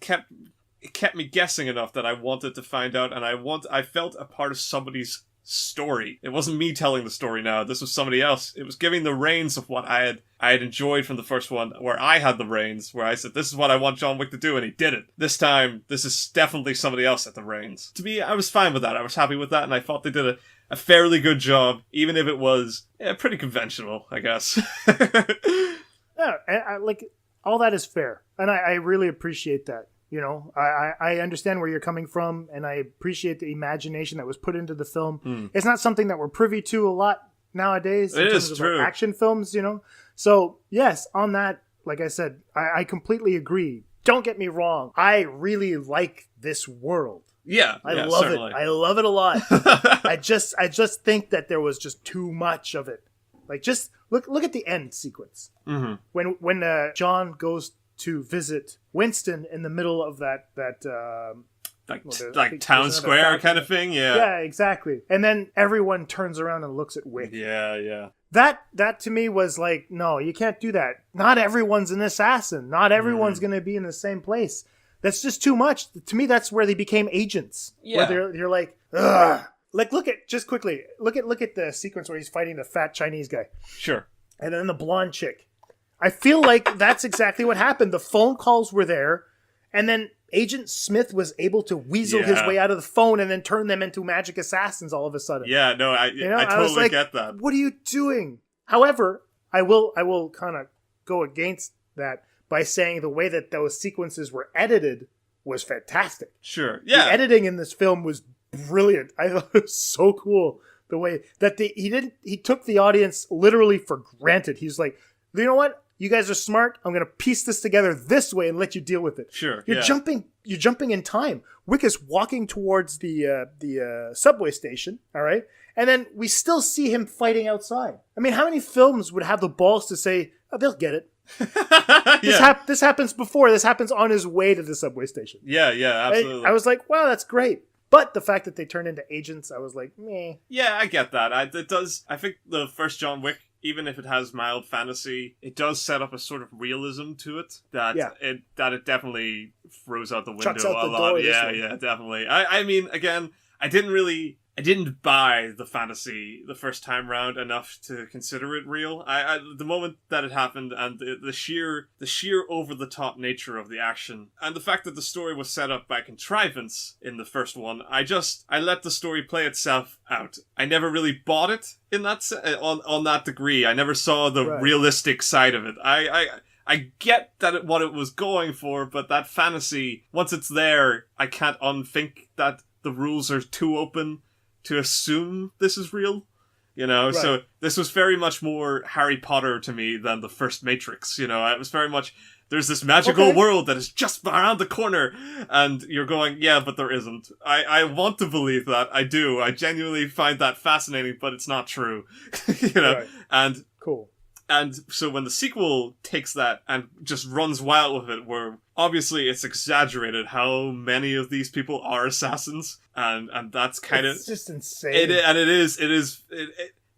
kept me guessing enough that I wanted to find out, and I felt a part of somebody's story. It wasn't me telling the story now. This was somebody else. It was giving the reins of what I had enjoyed from the first one, where I had the reins, where I said, this is what I want John Wick to do, and he did it. This time, this is definitely somebody else at the reins. To me, I was fine with that. I was happy with that, and I thought they did a fairly good job, even if it was pretty conventional, I guess. Yeah, I all that is fair, and I really appreciate that. I understand where you're coming from, and I appreciate the imagination that was put into the film. It's not something that we're privy to a lot nowadays in terms of action films, So, yes, on that, like I said, I completely agree. Don't get me wrong. I really like this world. Yeah, I love certainly. it. I love it a lot. I just think that there was just too much of it. Just look at the end sequence. Mm-hmm. When John goes to visit Winston in the middle of that town square kind of thing. Yeah, exactly. And then everyone turns around and looks at Wick. Yeah. That to me was like, no, you can't do that. Not everyone's an assassin. Not everyone's going to be in the same place. That's just too much. To me, that's where they became agents. Yeah. Where you're like, ugh. Look at the sequence where he's fighting the fat Chinese guy. Sure. And then the blonde chick. I feel like that's exactly what happened. The phone calls were there, and then Agent Smith was able to weasel his way out of the phone and then turn them into magic assassins all of a sudden. Yeah, no, I totally get that. What are you doing? However, I will kind of go against that by saying the way that those sequences were edited was fantastic. Sure, yeah. The editing in this film was brilliant. I thought it was so cool the way that he took the audience literally for granted. He's like, you know what? You guys are smart. I'm going to piece this together this way and let you deal with it. Sure. You're jumping in time. Wick is walking towards the subway station, all right? And then we still see him fighting outside. I mean, how many films would have the balls to say, oh, they'll get it? This happens before. This happens on his way to the subway station. Yeah, absolutely. I was like, wow, that's great. But the fact that they turned into agents, I was like, meh. Yeah, I get that. I think the first John Wick, even if it has mild fantasy, it does set up a sort of realism to it that it definitely throws out the window a lot. Yeah, definitely. I mean, again, I didn't buy the fantasy the first time round enough to consider it real. The moment that it happened and the sheer over the top nature of the action and the fact that the story was set up by contrivance in the first one, I let the story play itself out. I never really bought it in that on that degree. I never saw the realistic side of it. I get that what it was going for, but that fantasy, once it's there, I can't unthink that the rules are too open to assume this is real, So this was very much more Harry Potter to me than the first Matrix. It was very much, there's this magical world that is just around the corner, and you're going, yeah, but there isn't. I want to believe that. I do. I genuinely find that fascinating, but it's not true. And cool. And so when the sequel takes that and just runs wild with it, where obviously it's exaggerated how many of these people are assassins, and that's kind of... It's just insane.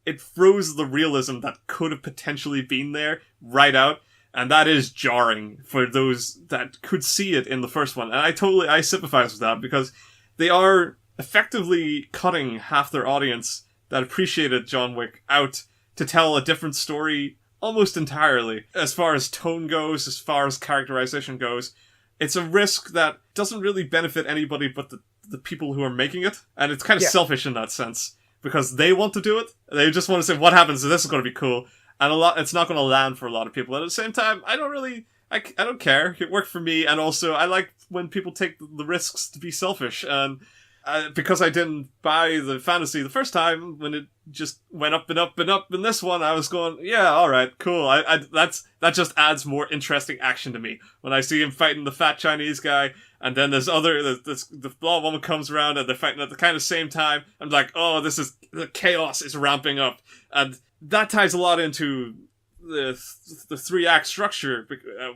It throws the realism that could have potentially been there right out, and that is jarring for those that could see it in the first one. And I sympathize with that, because they are effectively cutting half their audience that appreciated John Wick out to tell a different story almost entirely. As far as tone goes, as far as characterization goes, it's a risk that doesn't really benefit anybody but the people who are making it. And it's kind of selfish in that sense, because they want to do it. They just want to say, what happens if this is going to be cool? And it's not going to land for a lot of people. At the same time, I don't care. It worked for me. And also, I like when people take the risks to be selfish. And because I didn't buy the fantasy the first time, when it just went up and up and up in this one, I was going, yeah, all right, cool. That just adds more interesting action to me. When I see him fighting the fat Chinese guy, and then the blonde woman comes around and they're fighting at the kind of same time, I'm like, oh, the chaos is ramping up. And that ties a lot into the 3-act structure.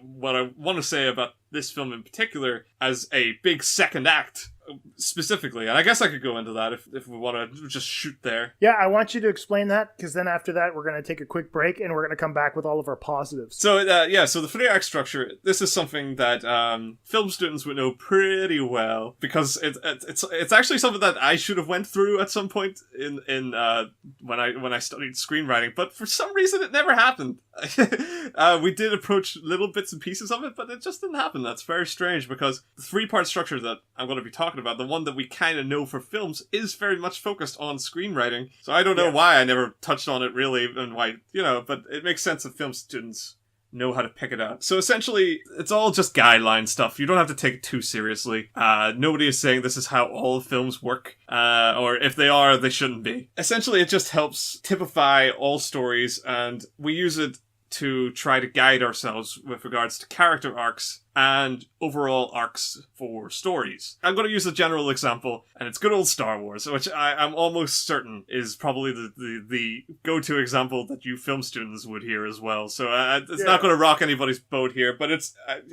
What I want to say about this film in particular as a big second act specifically, and I guess I could go into that if we want to just shoot there. Yeah, I want you to explain that, because then after that we're going to take a quick break and we're going to come back with all of our positives. So so the 3-act structure, this is something that film students would know pretty well, because it's actually something that I should have went through at some point in when I studied screenwriting, but for some reason it never happened. We did approach little bits and pieces of it, but it just didn't happen. That's very strange, because the 3-part structure that I'm going to be talking about, the one that we kind of know for films, is very much focused on screenwriting. So I don't know why I never touched on it really, and why, but it makes sense that film students know how to pick it out. So essentially, it's all just guideline stuff. You don't have to take it too seriously. Nobody is saying this is how all films work, or if they are, they shouldn't be. Essentially, it just helps typify all stories, and we use it to try to guide ourselves with regards to character arcs and overall arcs for stories. I'm going to use a general example, and it's good old Star Wars, which I'm almost certain is probably the go-to example that you film students would hear as well. So it's not going to rock anybody's boat here, but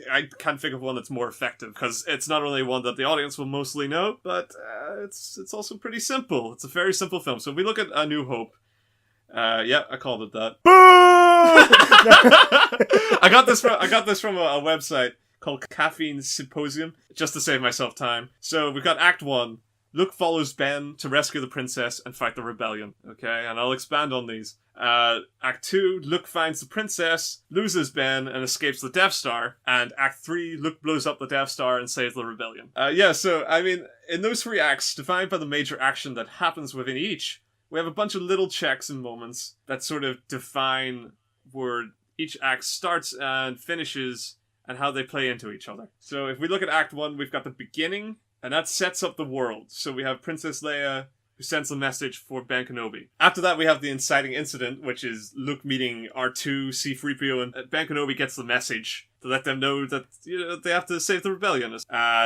I can't think of one that's more effective, because it's not only one that the audience will mostly know, but it's also pretty simple. It's a very simple film. So if we look at A New Hope, I called it that. I got this from a website called Caffeine Symposium, just to save myself time. So we've got Act 1. Luke follows Ben to rescue the princess and fight the rebellion. Okay, and I'll expand on these Act 2, Luke finds the princess, loses Ben, and escapes the Death Star. And Act 3, Luke blows up the Death Star and saves the rebellion. So, I mean, in those 3 acts, defined by the major action that happens within each, we have a bunch of little checks and moments that sort of define where each act starts and finishes and how they play into each other. So if we look at Act 1, we've got the beginning, and that sets up the world. So we have Princess Leia, who sends a message for Ben Kenobi. After that, we have the inciting incident, which is Luke meeting R2, C-3PO, and Ben Kenobi gets the message to let them know that they have to save the rebellion.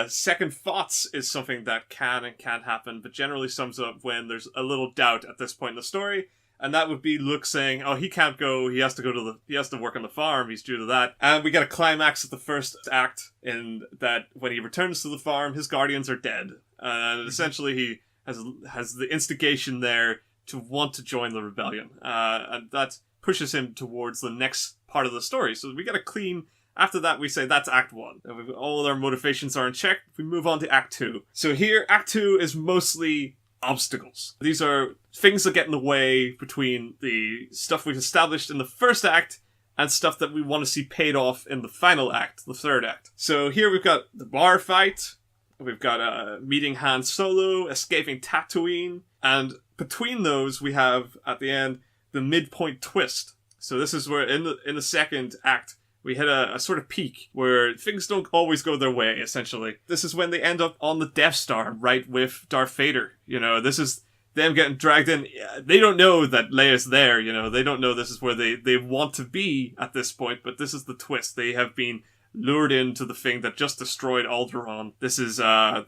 Second thoughts is something that can and can't happen, but generally sums up when there's a little doubt at this point in the story. And that would be Luke saying, oh, he can't go, he has to work on the farm, he's due to that. And we get a climax of the first act in that when he returns to the farm, his guardians are dead. And essentially he has the instigation there to want to join the rebellion. And that pushes him towards the next part of the story. So we get a clean... After that, we say that's Act 1. All our motivations are in check. We move on to Act 2. So here, Act 2 is mostly obstacles. These are things that get in the way between the stuff we've established in the first act and stuff that we want to see paid off in the final act, the third act. So here we've got the bar fight, we've got meeting Han Solo, escaping Tatooine, and between those we have, at the end, the midpoint twist. So this is where, in the second act, we hit a sort of peak where things don't always go their way, essentially. This is when they end up on the Death Star, right with Darth Vader. This is them getting dragged in. They don't know that Leia's there, They don't know this is where they want to be at this point, but this is the twist. They have been lured into the thing that just destroyed Alderaan. This is a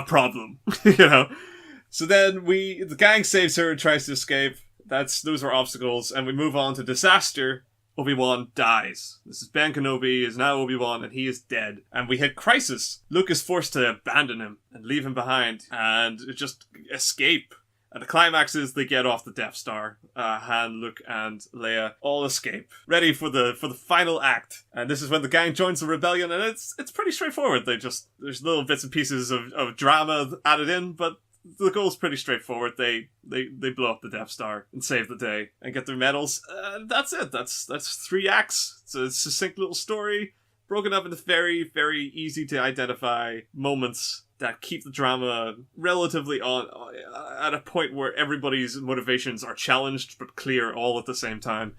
problem, So then the gang saves her and tries to escape. Those are obstacles, and we move on to disaster. Obi-Wan dies. This is Ben Kenobi, is now Obi-Wan, and he is dead. And we hit crisis. Luke is forced to abandon him and leave him behind and just escape. And the climax is they get off the Death Star. Han, Luke, and Leia all escape, ready for the final act. And this is when the gang joins the rebellion, and it's pretty straightforward. There's little bits and pieces of drama added in, but the goal's pretty straightforward. They blow up the Death Star and save the day and get their medals. That's it. That's 3 acts. It's a succinct little story, broken up into very, very easy to identify moments that keep the drama relatively on at a point where everybody's motivations are challenged but clear all at the same time.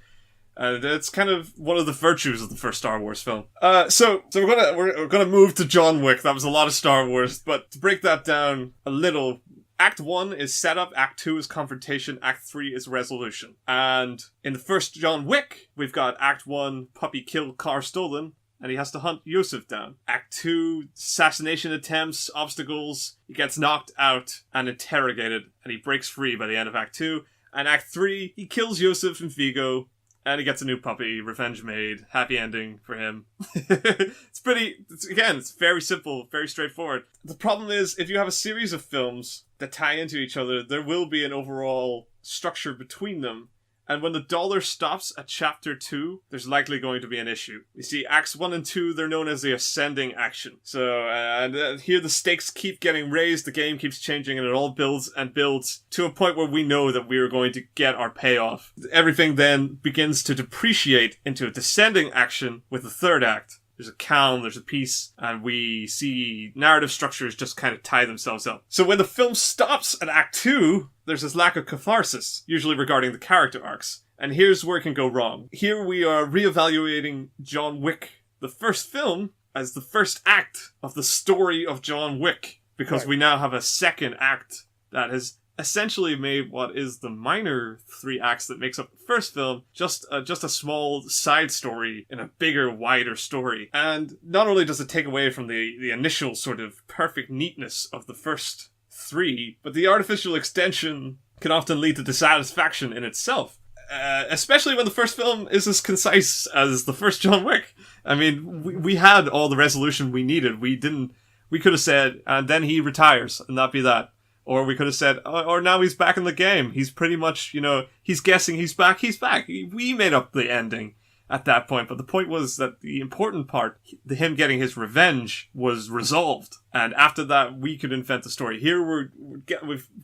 And it's kind of one of the virtues of the first Star Wars film. So we're gonna move to John Wick. That was a lot of Star Wars, but to break that down a little, Act 1 is setup, Act 2 is confrontation, Act 3 is resolution. And in the first John Wick, we've got Act 1, puppy killed, car stolen, and he has to hunt Yusuf down. Act 2, assassination attempts, obstacles, he gets knocked out and interrogated, and he breaks free by the end of Act 2. And Act 3, he kills Yusuf and Vigo, and he gets a new puppy, revenge made, happy ending for him. It's very simple, very straightforward. The problem is, if you have a series of films that tie into each other, there will be an overall structure between them. And when the dollar stops at Chapter 2, there's likely going to be an issue. You see, Acts 1 and 2, they're known as the ascending action. So, here the stakes keep getting raised, the game keeps changing, and it all builds and builds to a point where we know that we are going to get our payoff. Everything then begins to depreciate into a descending action with the third act. There's a calm, there's a peace, and we see narrative structures just kind of tie themselves up. So when the film stops at Act 2, there's this lack of catharsis, usually regarding the character arcs. And here's where it can go wrong. Here we are reevaluating John Wick, the first film, as the first act of the story of John Wick, because we now have a second act that has essentially made what is the minor 3 acts that makes up the first film just a small side story in a bigger, wider story. And not only does it take away from the initial sort of perfect neatness of the first 3, but the artificial extension can often lead to dissatisfaction in itself. Especially when the first film is as concise as the first John Wick. I mean, we had all the resolution we needed. We could have said, and then he retires, and that'd be that. Or we could have said, or now he's back in the game. He's pretty much, he's guessing he's back. We made up the ending. at that point, but the point was that the important part, him getting his revenge, was resolved. And after that, we could invent the story. Here, we're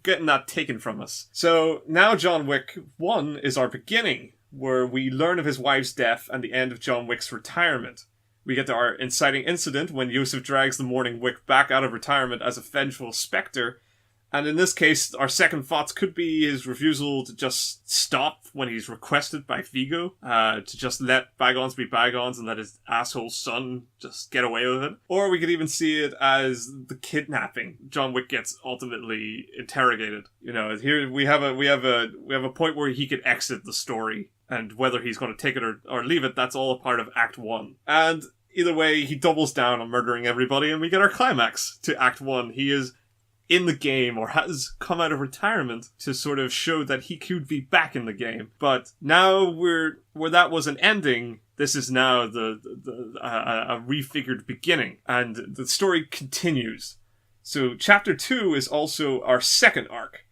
getting that taken from us. So now John Wick 1 is our beginning, where we learn of his wife's death and the end of John Wick's retirement. We get to our inciting incident when Yusuf drags the Morning Wick back out of retirement as a vengeful spectre. And in this case, our second thoughts could be his refusal to just stop when he's requested by Vigo, to just let bygones be bygones and let his asshole son just get away with it. Or we could even see it as the kidnapping. John Wick gets ultimately interrogated. You know, here we have a point where he could exit the story, and whether he's going to take it or leave it, that's all a part of Act 1. And either way, he doubles down on murdering everybody, and we get our climax to Act 1. He is in the game, or has come out of retirement to sort of show that he could be back in the game. But now where that was an ending, this is now a refigured beginning, and the story continues. So Chapter 2 is also our second arc,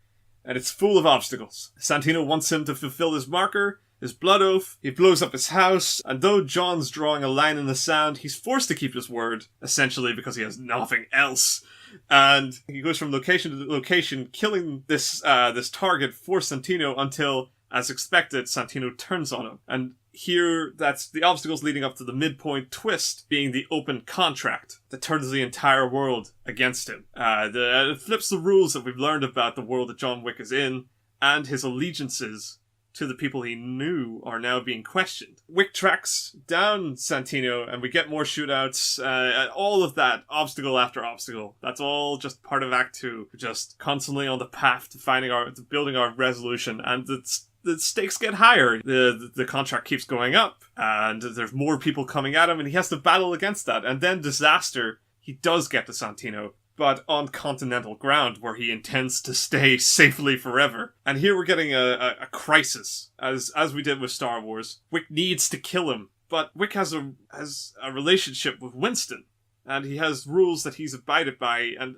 and it's full of obstacles. Santino wants him to fulfill his marker, his blood oath. He blows up his house, and though John's drawing a line in the sand, he's forced to keep his word, essentially because he has nothing else. And he goes from location to location, killing this target for Santino until, as expected, Santino turns on him. And here, that's the obstacles leading up to the Midpoint Twist being the open contract that turns the entire world against him. It flips the rules that we've learned about the world that John Wick is in, and his allegiances to the people he knew are now being questioned. Wick tracks down Santino, and we get more shootouts, all of that, obstacle after obstacle. That's all just part of Act 2. Just constantly on the path to building our resolution, and the stakes get higher. The contract keeps going up, and there's more people coming at him, and he has to battle against that. And then disaster, he does get to Santino, but on continental ground where he intends to stay safely forever. And here we're getting a crisis, as we did with Star Wars. Wick needs to kill him, but Wick has a relationship with Winston, and he has rules that he's abided by, and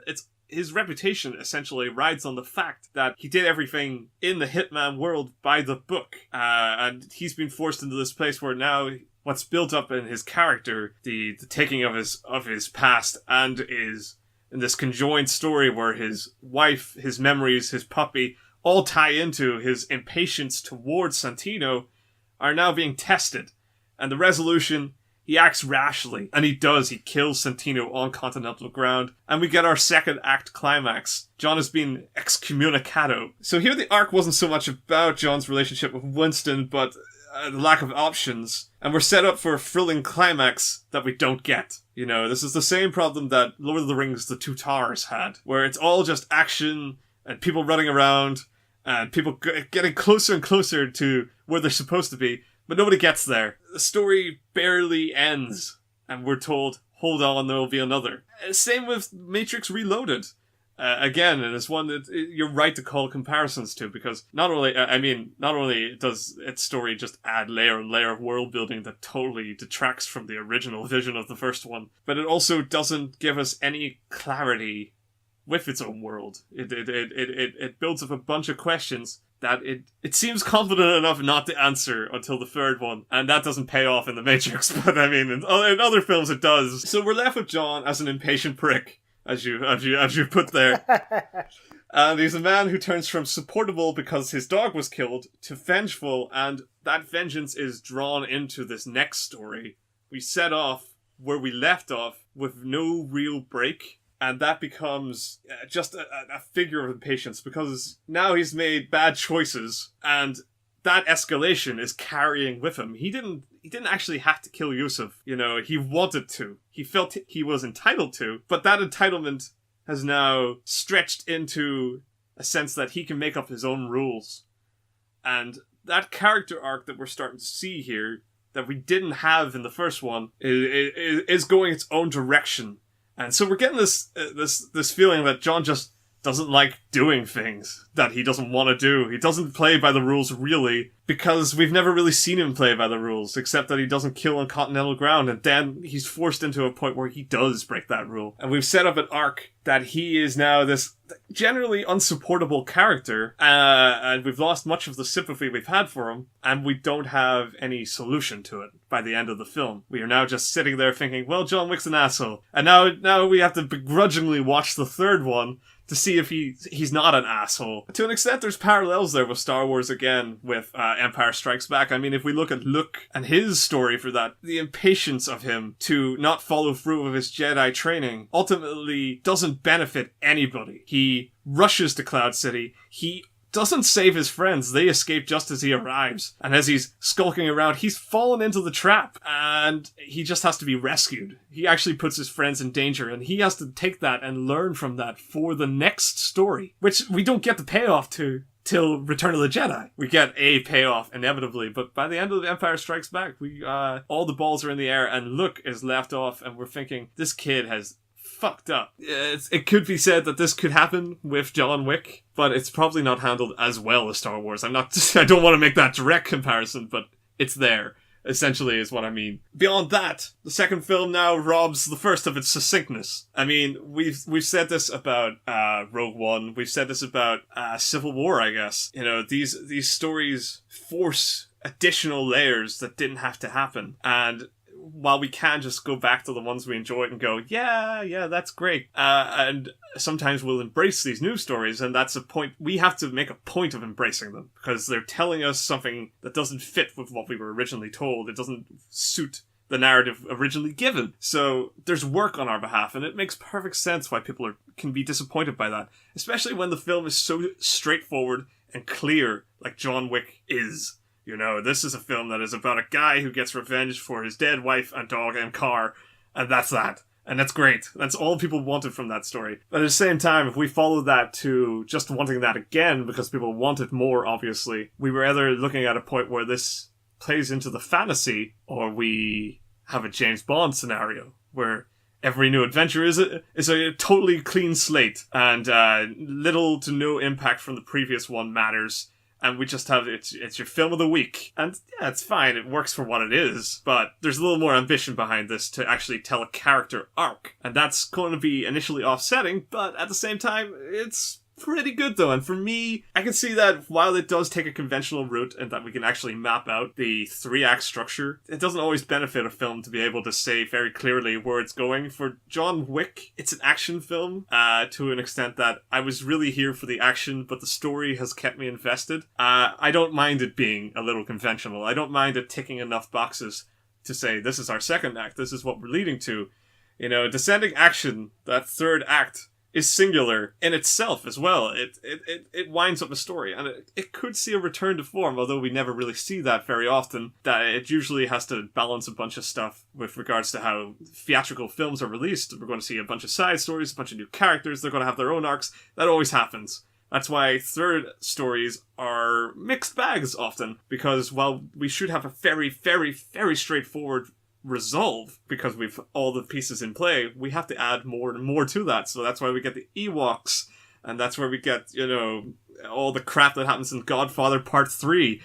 his reputation essentially rides on the fact that he did everything in the Hitman world by the book. And he's been forced into this place where now what's built up in his character, the taking of his past, and is in this conjoined story where his wife, his memories, his puppy, all tie into his impatience towards Santino, are now being tested. And the resolution, he acts rashly. And he does. He kills Santino on continental ground. And we get our second act climax. John has been excommunicado. So here the arc wasn't so much about John's relationship with Winston, but the lack of options. And we're set up for a thrilling climax that we don't get. You know, this is the same problem that Lord of the Rings, The Two Towers had, where it's all just action and people running around and people getting closer and closer to where they're supposed to be, but nobody gets there. The story barely ends, and we're told, hold on, there will be another. Same with Matrix Reloaded. Again, and it's one that you're right to call comparisons to, because not only does its story just add layer and layer of world building that totally detracts from the original vision of the first one, but it also doesn't give us any clarity with its own world. It builds up a bunch of questions that it seems confident enough not to answer until the third one, and that doesn't pay off in The Matrix, but I mean, in other films it does. So we're left with John as an impatient prick, as you put there. And he's a man who turns from supportable because his dog was killed to vengeful, and that vengeance is drawn into this next story. We set off where we left off with no real break, and that becomes just a figure of impatience, because now he's made bad choices, and that escalation is carrying with him. He didn't actually have to kill Yusuf. You know, he wanted to. He felt he was entitled to, but that entitlement has now stretched into a sense that he can make up his own rules. And that character arc that we're starting to see here, that we didn't have in the first one, is going its own direction. And so we're getting this feeling that John just doesn't like doing things that he doesn't want to do. He doesn't play by the rules really, because we've never really seen him play by the rules, except that he doesn't kill on continental ground, and then he's forced into a point where he does break that rule. And we've set up an arc that he is now this generally unsupportable character, and we've lost much of the sympathy we've had for him, and we don't have any solution to it by the end of the film. We are now just sitting there thinking, well, John Wick's an asshole. And now we have to begrudgingly watch the third one to see if he's not an asshole. To an extent, there's parallels there with Star Wars again, with Empire Strikes Back. I mean, if we look at Luke and his story for that, the impatience of him to not follow through with his Jedi training ultimately doesn't benefit anybody. He rushes to Cloud City. He doesn't save his friends. They escape just as he arrives. And as he's skulking around, he's fallen into the trap and he just has to be rescued. He actually puts his friends in danger, and he has to take that and learn from that for the next story, which we don't get the payoff to till Return of the Jedi. We get a payoff inevitably, but by the end of Empire Strikes Back, we all the balls are in the air and Luke is left off, and we're thinking, this kid has fucked up. It could be said that this could happen with John Wick, but it's probably not handled as well as Star Wars. I don't want to make that direct comparison, but it's there, essentially, is what I mean. Beyond that, the second film now robs the first of its succinctness. I mean, we've said this about Rogue One, we've said this about Civil War, I guess. You know, these stories force additional layers that didn't have to happen, and while we can just go back to the ones we enjoyed and go, yeah, that's great. And sometimes we'll embrace these new stories, and that's a point. We have to make a point of embracing them, because they're telling us something that doesn't fit with what we were originally told. It doesn't suit the narrative originally given. So there's work on our behalf, and it makes perfect sense why people can be disappointed by that, especially when the film is so straightforward and clear, like John Wick is. You know, this is a film that is about a guy who gets revenge for his dead wife and dog and car, and that's that. And that's great. That's all people wanted from that story. But at the same time, if we follow that to just wanting that again, because people wanted more, obviously, we were either looking at a point where this plays into the fantasy, or we have a James Bond scenario, where every new adventure is a totally clean slate, and little to no impact from the previous one matters. And we just have, it's your film of the week. And yeah, it's fine, it works for what it is, but there's a little more ambition behind this to actually tell a character arc. And that's going to be initially offsetting, but at the same time, it's pretty good though. And for me, I can see that while it does take a conventional route and that we can actually map out the 3-act structure, it doesn't always benefit a film to be able to say very clearly where it's going. For John Wick, it's an action film to an extent that I was really here for the action, but the story has kept me invested. I don't mind it being a little conventional. I don't mind it ticking enough boxes to say, this is our second act, this is what we're leading to. You know, descending action, that third act, is singular in itself as well. It winds up a story, and it could see a return to form, although we never really see that very often. That it usually has to balance a bunch of stuff with regards to how theatrical films are released. We're going to see a bunch of side stories, a bunch of new characters, they're going to have their own arcs. That always happens. That's why third stories are mixed bags often, because while we should have a very, very, very straightforward resolve, because we've all the pieces in play, we have to add more and more to that. So that's why we get the Ewoks, and that's where we get, you know, all the crap that happens in Godfather Part 3,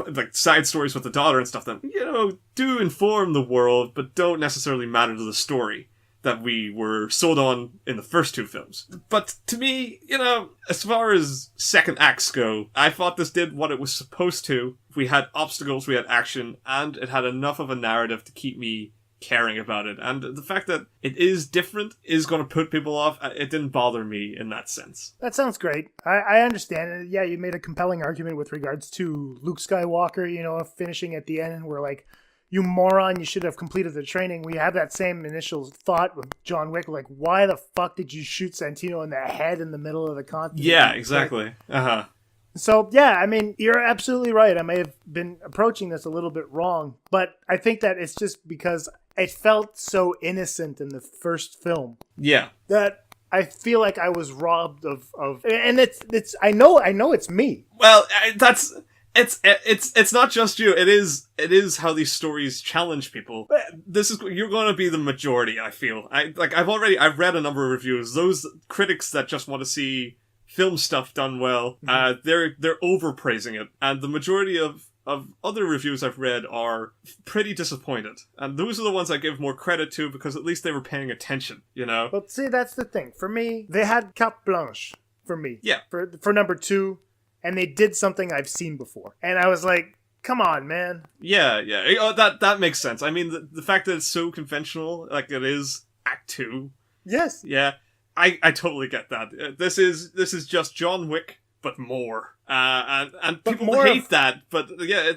like side stories with the daughter and stuff that, you know, do inform the world, but don't necessarily matter to the story that we were sold on in the first two films. But to me, you know, as far as second acts go, I thought this did what it was supposed to. We had obstacles, we had action, and it had enough of a narrative to keep me caring about it. And the fact that it is different is going to put people off. It didn't bother me in that sense. That sounds great. I understand. Yeah, you made a compelling argument with regards to Luke Skywalker, you know, finishing at the end, and we're like, you moron, you should have completed the training. We have that same initial thought with John Wick, like, why the fuck did you shoot Santino in the head in the middle of the continent? Yeah, exactly. Uh-huh. So, yeah, I mean, you're absolutely right. I may have been approaching this a little bit wrong, but I think that it's just because it felt so innocent in the first film. Yeah. That I feel like I was robbed of and it's I know it's me. Well, it's not just you. It is how these stories challenge people. You're going to be the majority, I feel. I've read a number of reviews. Those critics that just want to see film stuff done well. They're overpraising it, and the majority of other reviews I've read are pretty disappointed. And those are the ones I give more credit to because at least they were paying attention, you know? But see, that's the thing. For me, they had carte blanche for me. Yeah. For number 2, and they did something I've seen before. And I was like, come on, man. Yeah. That makes sense. I mean, the fact that it's so conventional, like it is Act 2. Yes. Yeah. I totally get that. This is just John Wick, but more. And people more hate that, but yeah,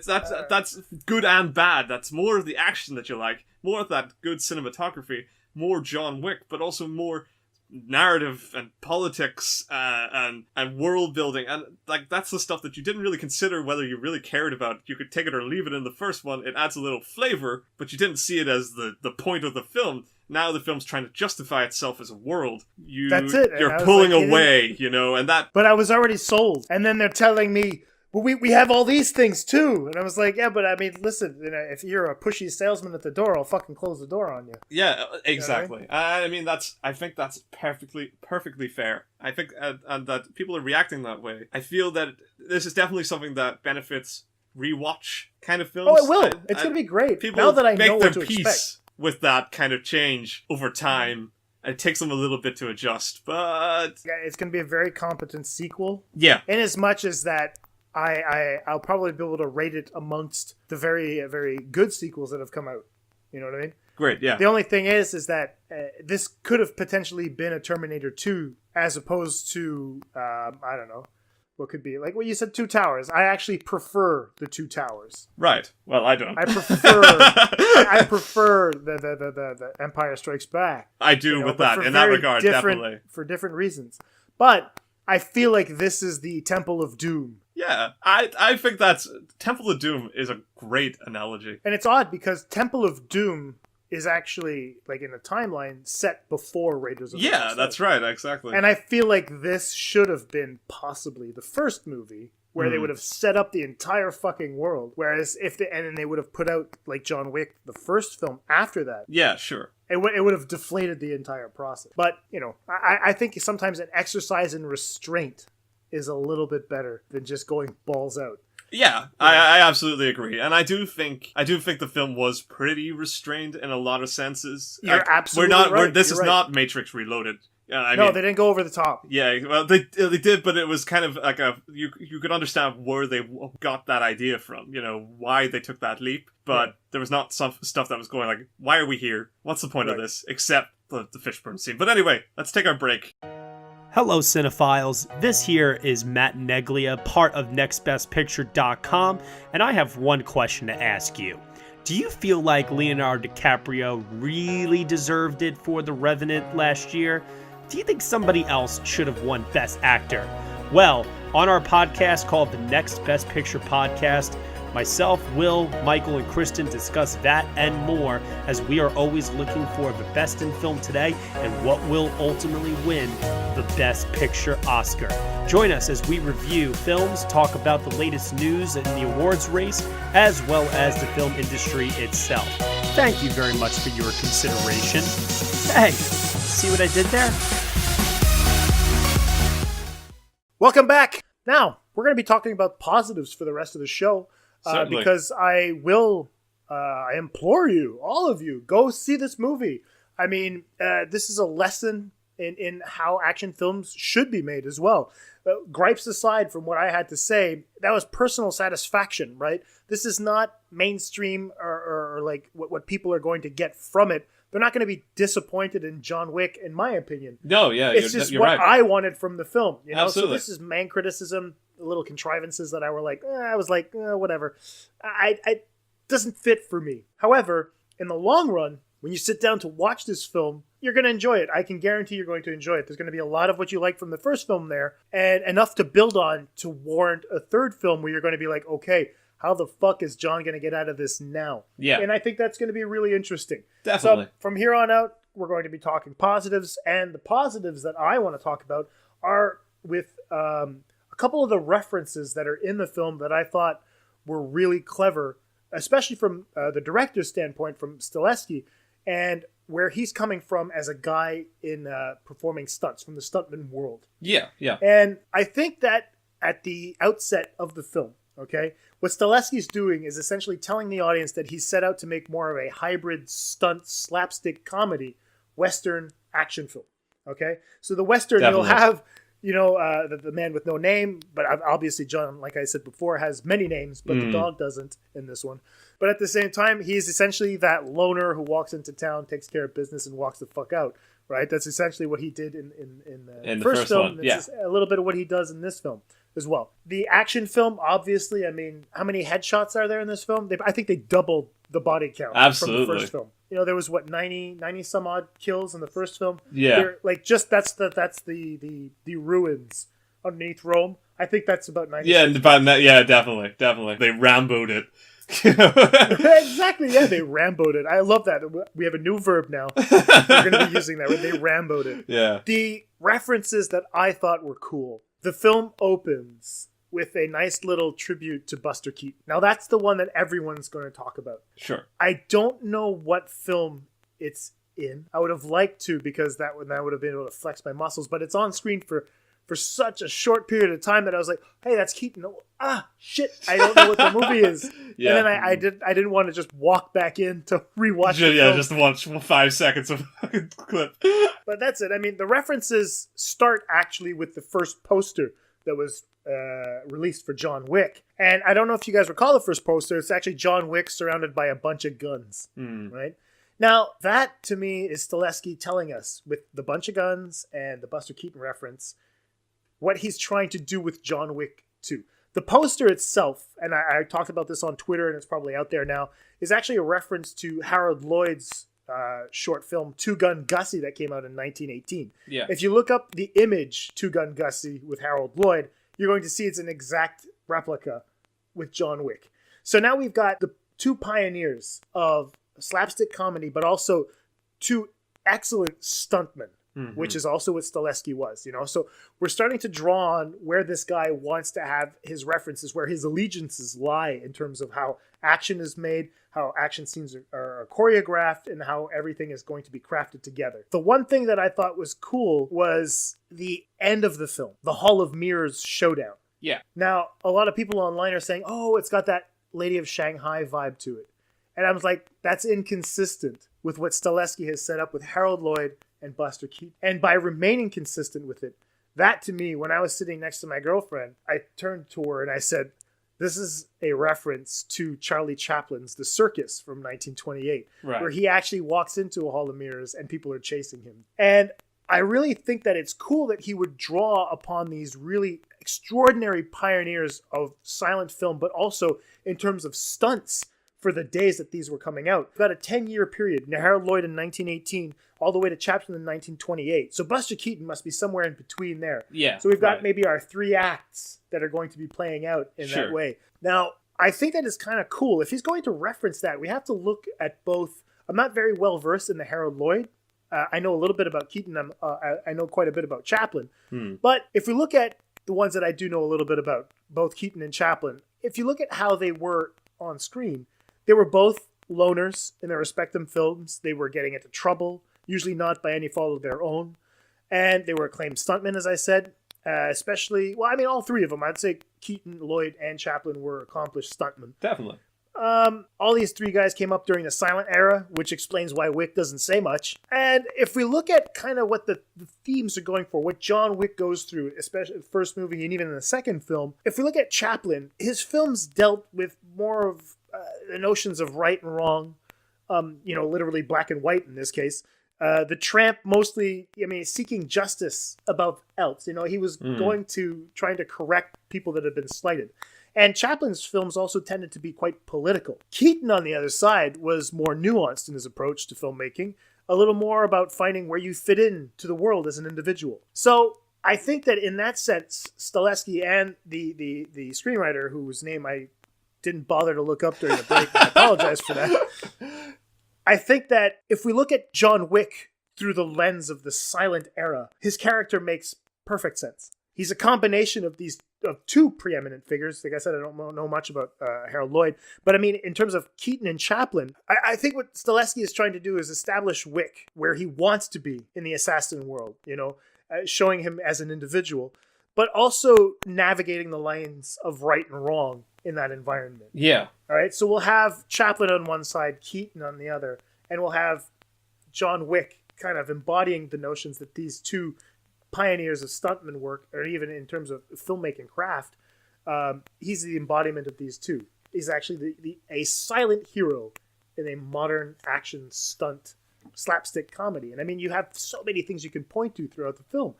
that's good and bad. That's more of the action that you like, more of that good cinematography, more John Wick, but also more narrative and politics and world building, and like that's the stuff that you didn't really consider whether you really cared about. You could take it or leave it in the first one. It adds a little flavor, but you didn't see it as the point of the film. Now the film's trying to justify itself as a world. That's it. You're pulling away, you know, and that... But I was already sold. And then they're telling me, well, we have all these things too. And I was like, yeah, but I mean, listen, you know, if you're a pushy salesman at the door, I'll fucking close the door on you. Yeah, exactly. You know what I mean? I think that's perfectly fair. I think, and that people are reacting that way. I feel that this is definitely something that benefits rewatch kind of films. Oh, it will. It's going to be great. People now that I make know their what to peace expect with that kind of change over time. It takes them a little bit to adjust, but... It's going to be a very competent sequel. Yeah. In as much as that I'll probably be able to rate it amongst the very, very good sequels that have come out. You know what I mean? Great, yeah. The only thing is that this could have potentially been a Terminator 2 as opposed to, I don't know, what could be. Like what you said, Two Towers. I actually prefer the Two Towers. Right. Well, I don't. I prefer the Empire Strikes Back. I do with that, in that regard, definitely. For different reasons. But I feel like this is the Temple of Doom. Yeah, I think that's... Temple of Doom is a great analogy. And it's odd because Temple of Doom is actually, like, in a timeline set before Raiders of the Lost Ark. Yeah, that's right, exactly. And I feel like this should have been possibly the first movie where they would have set up the entire fucking world. Whereas and then they would have put out, like, John Wick, the first film, after that. Yeah, sure. It would have deflated the entire process. But, you know, I think sometimes an exercise in restraint is a little bit better than just going balls out. Yeah, I absolutely agree, and I do think the film was pretty restrained in a lot of senses. You're absolutely right. This is not Matrix Reloaded. I mean, they didn't go over the top. Yeah, well, they did, but it was kind of like you could understand where they got that idea from. You know, why they took that leap, but there was not some stuff that was going like, why are we here? What's the point of this? Except the Fishburne scene. But anyway, let's take our break. Hello, cinephiles. This here is Matt Neglia, part of NextBestPicture.com, and I have one question to ask you. Do you feel like Leonardo DiCaprio really deserved it for The Revenant last year? Do you think somebody else should have won Best Actor? Well, on our podcast called the Next Best Picture Podcast, myself, Will, Michael, and Kristen discuss that and more, as we are always looking for the best in film today and what will ultimately win the Best Picture Oscar. Join us as we review films, talk about the latest news in the awards race, as well as the film industry itself. Thank you very much for your consideration. Hey, see what I did there? Welcome back. Now, we're going to be talking about positives for the rest of the show. Because I implore you, all of you, go see this movie. I mean, this is a lesson in how action films should be made as well. Gripes aside from what I had to say, that was personal satisfaction, right? This is not mainstream or like what people are going to get from it. They're not going to be disappointed in John Wick, in my opinion. No, yeah, it's just what I wanted from the film. You know, absolutely. So this is main criticism. Little contrivances that I was like, whatever. It doesn't fit for me. However, in the long run, when you sit down to watch this film, you're going to enjoy it. I can guarantee you're going to enjoy it. There's going to be a lot of what you like from the first film there, and enough to build on to warrant a third film where you're going to be like, okay, how the fuck is John going to get out of this now? Yeah. And I think that's going to be really interesting. Definitely. So from here on out, we're going to be talking positives, and the positives that I want to talk about are with a couple of the references that are in the film that I thought were really clever, especially from the director's standpoint, from Stileski, and where he's coming from as a guy in performing stunts from the stuntman world. Yeah. And I think that at the outset of the film, okay, what Stileski's doing is essentially telling the audience that he's set out to make more of a hybrid stunt slapstick comedy Western action film. Okay, so the Western, Definitely. You'll have, the man with no name, but obviously John, like I said before, has many names, but the dog doesn't in this one. But at the same time, he's essentially that loner who walks into town, takes care of business, and walks the fuck out. Right? That's essentially what he did in the first film. One. Yeah. It's a little bit of what he does in this film as well. The action film, obviously, I mean, how many headshots are there in this film? I think they doubled the body count from the first film. There was 90 some odd kills in the first film. Yeah. They're, like, just that's the ruins underneath Rome. I think that's about 90. Yeah, definitely. They Rambo'd it. Exactly, yeah, they Rambo'd it. I love that. We have a new verb now. We're going to be using that. They Rambo'd it. Yeah. The references that I thought were cool. The film opens with a nice little tribute to Buster Keaton. Now, that's the one that everyone's going to talk about. Sure. I don't know what film it's in. I would have liked to, because that would have been able to flex my muscles, but it's on screen for such a short period of time that I was like, hey, that's Keaton. Shit, I don't know what the movie is. Yeah. And then I didn't want to just walk back in to rewatch the film. Just watch 5 seconds of a clip. But that's it. I mean, the references start actually with the first poster that was released for John Wick. And I don't know if you guys recall the first poster. It's actually John Wick surrounded by a bunch of guns, right? Now, that to me is Stileski telling us, with the bunch of guns and the Buster Keaton reference, what he's trying to do with John Wick 2. The poster itself, and I talked about this on Twitter, and it's probably out there now, is actually a reference to Harold Lloyd's short film Two Gun Gussie that came out in 1918. Yeah. If you look up the image Two Gun Gussie with Harold Lloyd, you're going to see it's an exact replica with John Wick. So now we've got the two pioneers of slapstick comedy, but also two excellent stuntmen. Mm-hmm. Which is also what Stileski was, So we're starting to draw on where this guy wants to have his references, where his allegiances lie in terms of how action is made, how action scenes are choreographed, and how everything is going to be crafted together. The one thing that I thought was cool was the end of the film, the Hall of Mirrors showdown. Yeah. Now, a lot of people online are saying, oh, it's got that Lady of Shanghai vibe to it. And I was like, that's inconsistent with what Stileski has set up with Harold Lloyd and Buster Keaton. And by remaining consistent with it, that to me, when I was sitting next to my girlfriend, I turned to her and I said, this is a reference to Charlie Chaplin's The Circus from 1928, where he actually walks into a Hall of Mirrors and people are chasing him. And I really think that it's cool that he would draw upon these really extraordinary pioneers of silent film, but also in terms of stunts for the days that these were coming out. We've got a 10-year period. Now, Harold Lloyd in 1918, all the way to Chaplin in 1928. So Buster Keaton must be somewhere in between there. Yeah. So we've got maybe our 3 acts that are going to be playing out in that way. Now, I think that is kind of cool. If he's going to reference that, we have to look at both. I'm not very well versed in the Harold Lloyd. I know a little bit about Keaton. I know quite a bit about Chaplin. But if we look at the ones that I do know a little bit about, both Keaton and Chaplin, if you look at how they were on screen, they were both loners in their respective films. They were getting into trouble, usually not by any fault of their own. And they were acclaimed stuntmen, as I said, especially, all 3 of them. I'd say Keaton, Lloyd, and Chaplin were accomplished stuntmen. Definitely. All these 3 guys came up during the silent era, which explains why Wick doesn't say much. And if we look at kind of what the themes are going for, what John Wick goes through, especially in the first movie and even in the second film, if we look at Chaplin, his films dealt with more of the notions of right and wrong, literally black and white in this case. The Tramp mostly, seeking justice above else. He was trying to correct people that had been slighted. And Chaplin's films also tended to be quite political. Keaton, on the other side, was more nuanced in his approach to filmmaking, a little more about finding where you fit in to the world as an individual. So I think that in that sense, Stileski and the screenwriter, whose name I didn't bother to look up during the break, I apologize for that. I think that if we look at John Wick through the lens of the silent era, his character makes perfect sense. He's a combination of these two preeminent figures. Like I said, I don't know much about Harold Lloyd, but I mean, in terms of Keaton and Chaplin, I think what Stileski is trying to do is establish Wick where he wants to be in the assassin world, showing him as an individual, but also navigating the lines of right and wrong in that environment. Yeah. All right. So we'll have Chaplin on one side, Keaton on the other, and we'll have John Wick kind of embodying the notions that these two pioneers of stuntman work, or even in terms of filmmaking craft, he's the embodiment of these two. He's actually a silent hero in a modern action stunt slapstick comedy. And I mean, you have so many things you can point to throughout the film.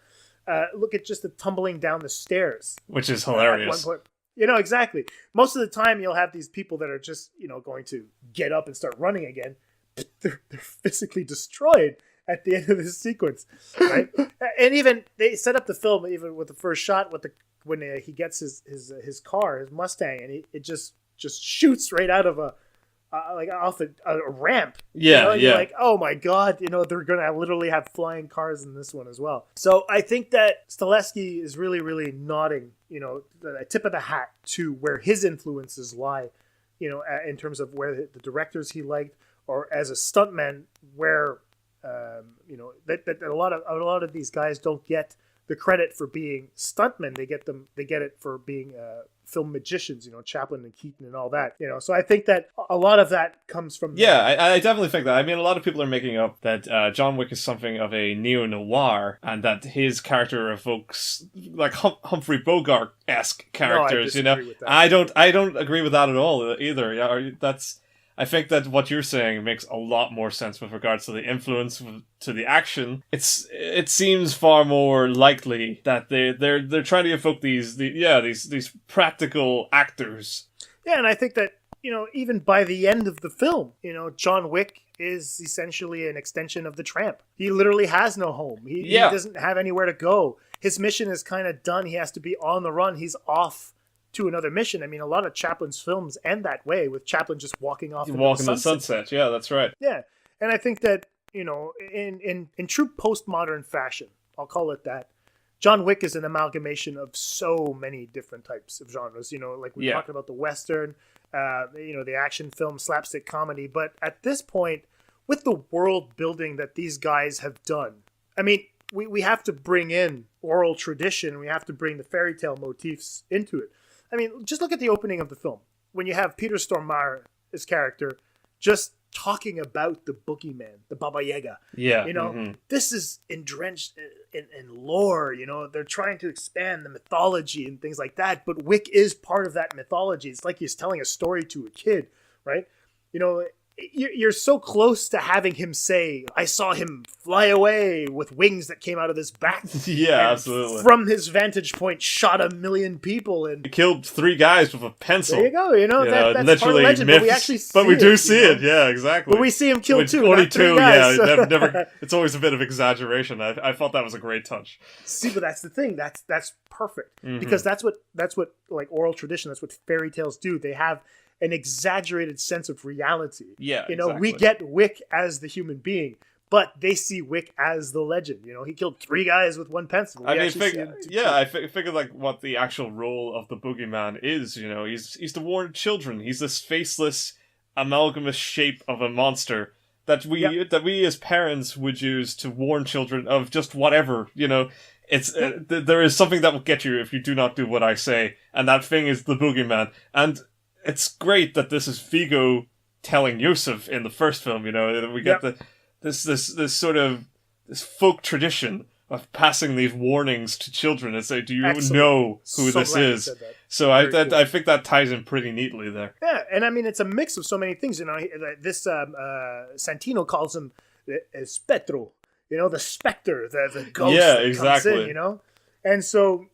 Look at just the tumbling down the stairs, which is hilarious. At one point. Exactly. Most of the time, you'll have these people that are just, going to get up and start running again. But they're physically destroyed at the end of this sequence, right? And even they set up the film even with the first shot when he gets his car, his Mustang, and it just shoots right out of off a ramp. Yeah, You're like, oh my god, they're gonna literally have flying cars in this one as well. So I think that Stileski is really, really nodding, the tip of the hat to where his influences lie, in terms of where the directors he liked, or as a stuntman where. That a lot of these guys don't get the credit for being stuntmen. They get it for being film magicians, Chaplin and Keaton and all that, So I think that a lot of that comes from. Yeah, I definitely think that. I mean, a lot of people are making up that John Wick is something of a neo-noir, and that his character evokes like Humphrey Bogart-esque characters. No, I disagree with that. I don't agree with that at all either. Yeah, I think that what you're saying makes a lot more sense with regards to the influence to the action. It seems far more likely that they're trying to evoke these practical actors. Yeah, and I think that even by the end of the film, John Wick is essentially an extension of the tramp. He literally has no home. He doesn't have anywhere to go. His mission is kind of done. He has to be on the run. He's off to another mission. I mean, a lot of Chaplin's films end that way, with Chaplin just walking off into the sunset. Yeah, that's right. Yeah, and I think that in true postmodern fashion, I'll call it that, John Wick is an amalgamation of so many different types of genres. Like we talked about the Western, the action film, slapstick comedy. But at this point, with the world building that these guys have done, I mean, we have to bring in oral tradition. We have to bring the fairy tale motifs into it. I mean, just look at the opening of the film. When you have Peter Stormare, his character, just talking about the boogeyman, the Baba Yaga. Yeah. This is drenched in lore. They're trying to expand the mythology and things like that. But Wick is part of that mythology. It's like he's telling a story to a kid, right? You're so close to having him say, I saw him fly away with wings that came out of his back. Yeah, absolutely. From his vantage point, shot 1 million people. And he killed 3 guys with a pencil. There you go. That's part of legend, but we actually see it. But we do see it, yeah, exactly. But we see him kill 2, only not 3 2, guys. Yeah. Never. It's always a bit of exaggeration. I thought that was a great touch. See, but that's the thing. That's perfect. Because that's what like oral tradition, that's what fairy tales do. They have an exaggerated sense of reality. Yeah, exactly. We get Wick as the human being, but they see Wick as the legend. He killed 3 guys with 1 pencil. I figured like what the actual role of the boogeyman is. He's to warn children. He's this faceless, amalgamous shape of a monster that we as parents would use to warn children of just whatever. It's there is something that will get you if you do not do what I say, and that thing is the boogeyman. And it's great that this is Vigo telling Yusuf in the first film. We get this sort of this folk tradition of passing these warnings to children and say, "Do you know who this is?" So I think that ties in pretty neatly there. Yeah, and I mean it's a mix of so many things. This Santino calls him Spettro. The specter, the ghost that comes in. And so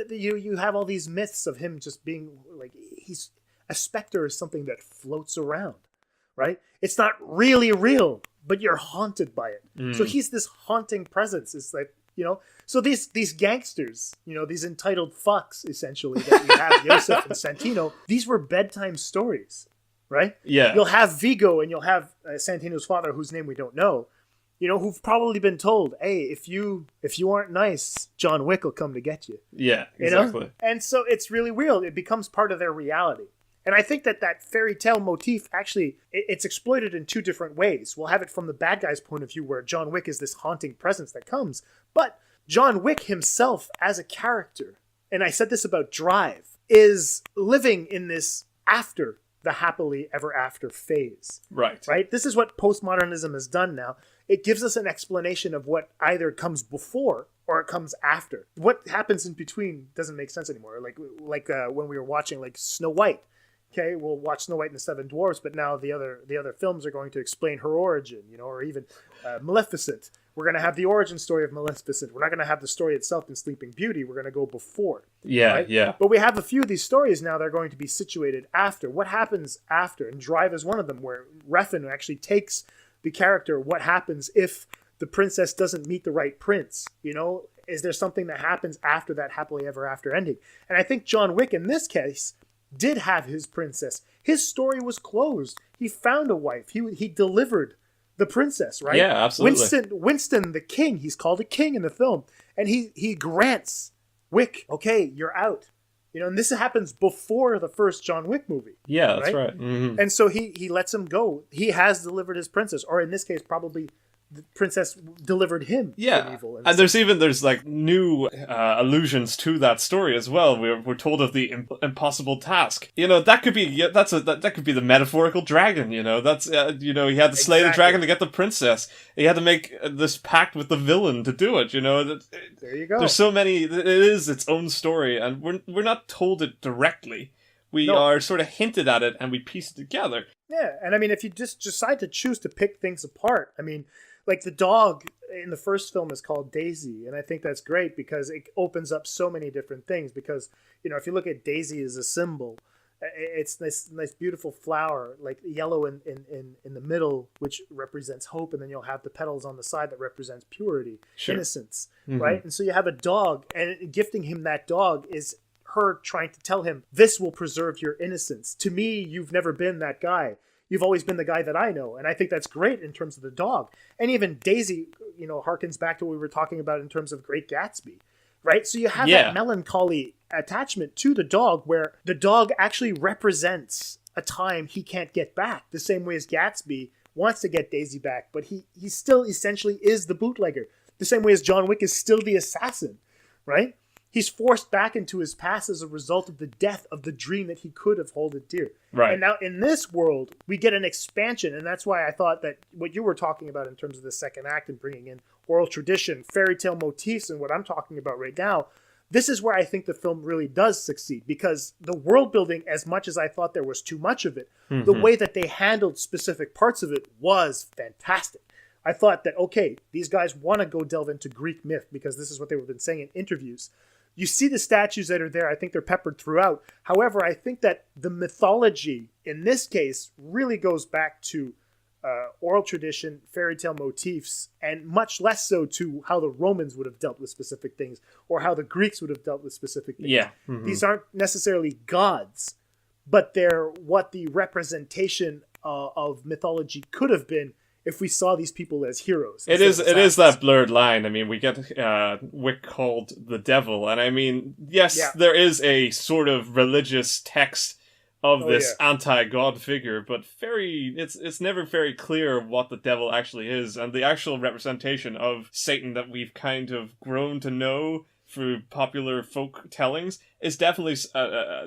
you have all these myths of him just being like a specter is something that floats around, right? It's not really real, but you're haunted by it. So he's this haunting presence. It's like, so these gangsters, these entitled fucks, essentially, that we have, Yosef and Santino, these were bedtime stories, right? Yeah. You'll have Vigo and you'll have Santino's father, whose name we don't know. who've probably been told, hey, if you aren't nice, John Wick will come to get you. Yeah, exactly. And so it's really real. It becomes part of their reality. And I think that fairy tale motif, actually, it's exploited in two different ways. We'll have it from the bad guy's point of view, where John Wick is this haunting presence that comes. But John Wick himself, as a character, and I said this about Drive, is living in this after the happily ever after phase. Right. This is what postmodernism has done now. It gives us an explanation of what either comes before or it comes after. What happens in between doesn't make sense anymore. Like when we were watching Snow White. Okay, we'll watch Snow White and the Seven Dwarfs, but now the other films are going to explain her origin, or even Maleficent. We're going to have the origin story of Maleficent. We're not going to have the story itself in Sleeping Beauty. We're going to go before. Yeah, right? yeah. But we have a few of these stories now that are going to be situated after. What happens after? And Drive is one of them, where Refn actually takes the character, what happens if the princess doesn't meet the right prince? Is there something that happens after that happily ever after ending? And I think John Wick, in this case, did have his princess. His story was closed. He found a wife. He delivered the princess, right? Yeah, absolutely. Winston the king. He's called a king in the film. And he grants Wick, okay, you're out. And this happens before the first John Wick movie. Yeah, that's right. Mm-hmm. And so he lets him go. He has delivered his princess, or in this case, probably the princess delivered him from evil. And there's new allusions to that story as well. We're told of the impossible task. That could be that could be the metaphorical dragon. That's he had to slay the dragon to get the princess. He had to make this pact with the villain to do it. There you go. There's so many. It is its own story, and we're not told it directly. We are sort of hinted at it, and we piece it together. Yeah, and I mean, if you just decide to choose to pick things apart, I mean, like the dog in the first film is called Daisy, and I think that's great because it opens up so many different things. Because if you look at Daisy as a symbol, it's this nice beautiful flower, like yellow in the middle, which represents hope, and then you'll have the petals on the side that represents purity, innocence, right? And so you have a dog, and gifting him that dog is her trying to tell him, this will preserve your innocence. To me, you've never been that guy. You've always been the guy that I know. And I think that's great in terms of the dog. And even Daisy, harkens back to what we were talking about in terms of Great Gatsby, right? So you have that melancholy attachment to the dog, where the dog actually represents a time he can't get back, the same way as Gatsby wants to get Daisy back, but he still essentially is the bootlegger, the same way as John Wick is still the assassin, right? He's forced back into his past as a result of the death of the dream that he could have held dear. Right. And now in this world, we get an expansion, and that's why I thought that what you were talking about in terms of the second act and bringing in oral tradition, fairy tale motifs, and what I'm talking about right now, this is where I think the film really does succeed, because the world building, as much as I thought there was too much of it, the way that they handled specific parts of it was fantastic. I thought that, okay, these guys want to go delve into Greek myth because this is what they've been saying in interviews. You see the statues that are there. I think they're peppered throughout. However, I think that the mythology in this case really goes back to oral tradition, fairy tale motifs, and much less so to how the Romans would have dealt with specific things or how the Greeks would have dealt with specific things. Yeah. These aren't necessarily gods, but they're what the representation of mythology could have been if we saw these people as heroes. It is that blurred line. I mean, we get Wick called the devil, and I mean, yes, there is a sort of religious text of this anti-god figure, but it's never very clear what the devil actually is, and the actual representation of Satan that we've kind of grown to know through popular folk tellings is definitely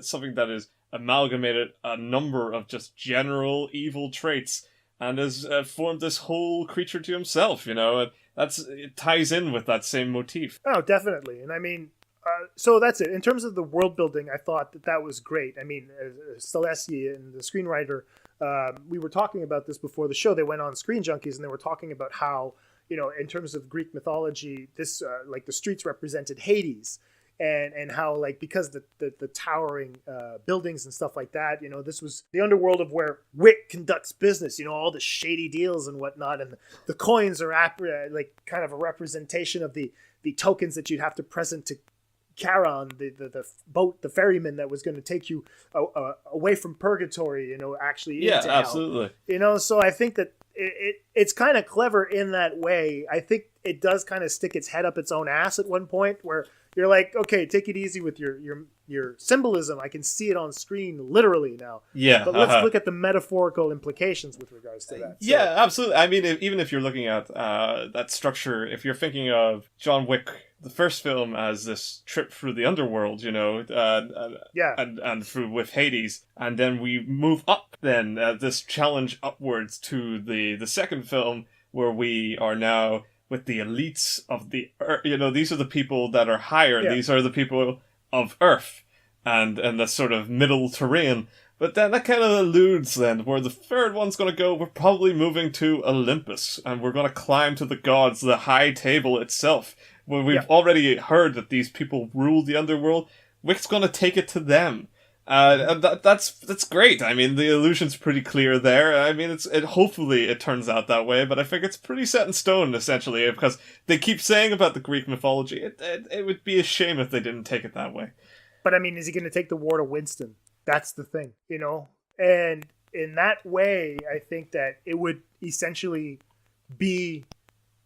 something that is amalgamated a number of just general evil traits, and has formed this whole creature to himself, it ties in with that same motif. Oh, definitely. And I mean, so that's it. In terms of the world building, I thought that was great. I mean, Stelesky and the screenwriter, we were talking about this before the show. They went on Screen Junkies and they were talking about how, in terms of Greek mythology, this like the streets represented Hades. And how, like, because the towering buildings and stuff like that, this was the underworld of where Wick conducts business, all the shady deals and whatnot. And the coins are like kind of a representation of the tokens that you'd have to present to Charon, the boat, the ferryman that was going to take you away from purgatory, actually into hell. Absolutely. So I think that it's kind of clever in that way. I think it does kind of stick its head up its own ass at one point where you're like, okay, take it easy with your symbolism. I can see it on screen literally now. Yeah. But let's look at the metaphorical implications with regards to that. Yeah, absolutely. I mean, even if you're looking at that structure, if you're thinking of John Wick, the first film, as this trip through the underworld, you know, and through with Hades, and then we move up, then this challenge upwards to the second film, where we are now with the elites of the earth. You know, these are the people that are higher. Yeah. These are the people of Earth, and the sort of middle terrain. But then that kind of alludes then where the third one's going to go. We're probably moving to Olympus, and we're going to climb to the gods, the high table itself. When we've already heard that these people rule the underworld, Wick's going to take it to them. And that's great. I mean, the illusion's pretty clear there. I mean, hopefully it turns out that way, but I think it's pretty set in stone, essentially, because they keep saying about the Greek mythology. It would be a shame if they didn't take it that way. But, I mean, is he going to take the war to Winston? That's the thing, you know? And in that way, I think that it would essentially be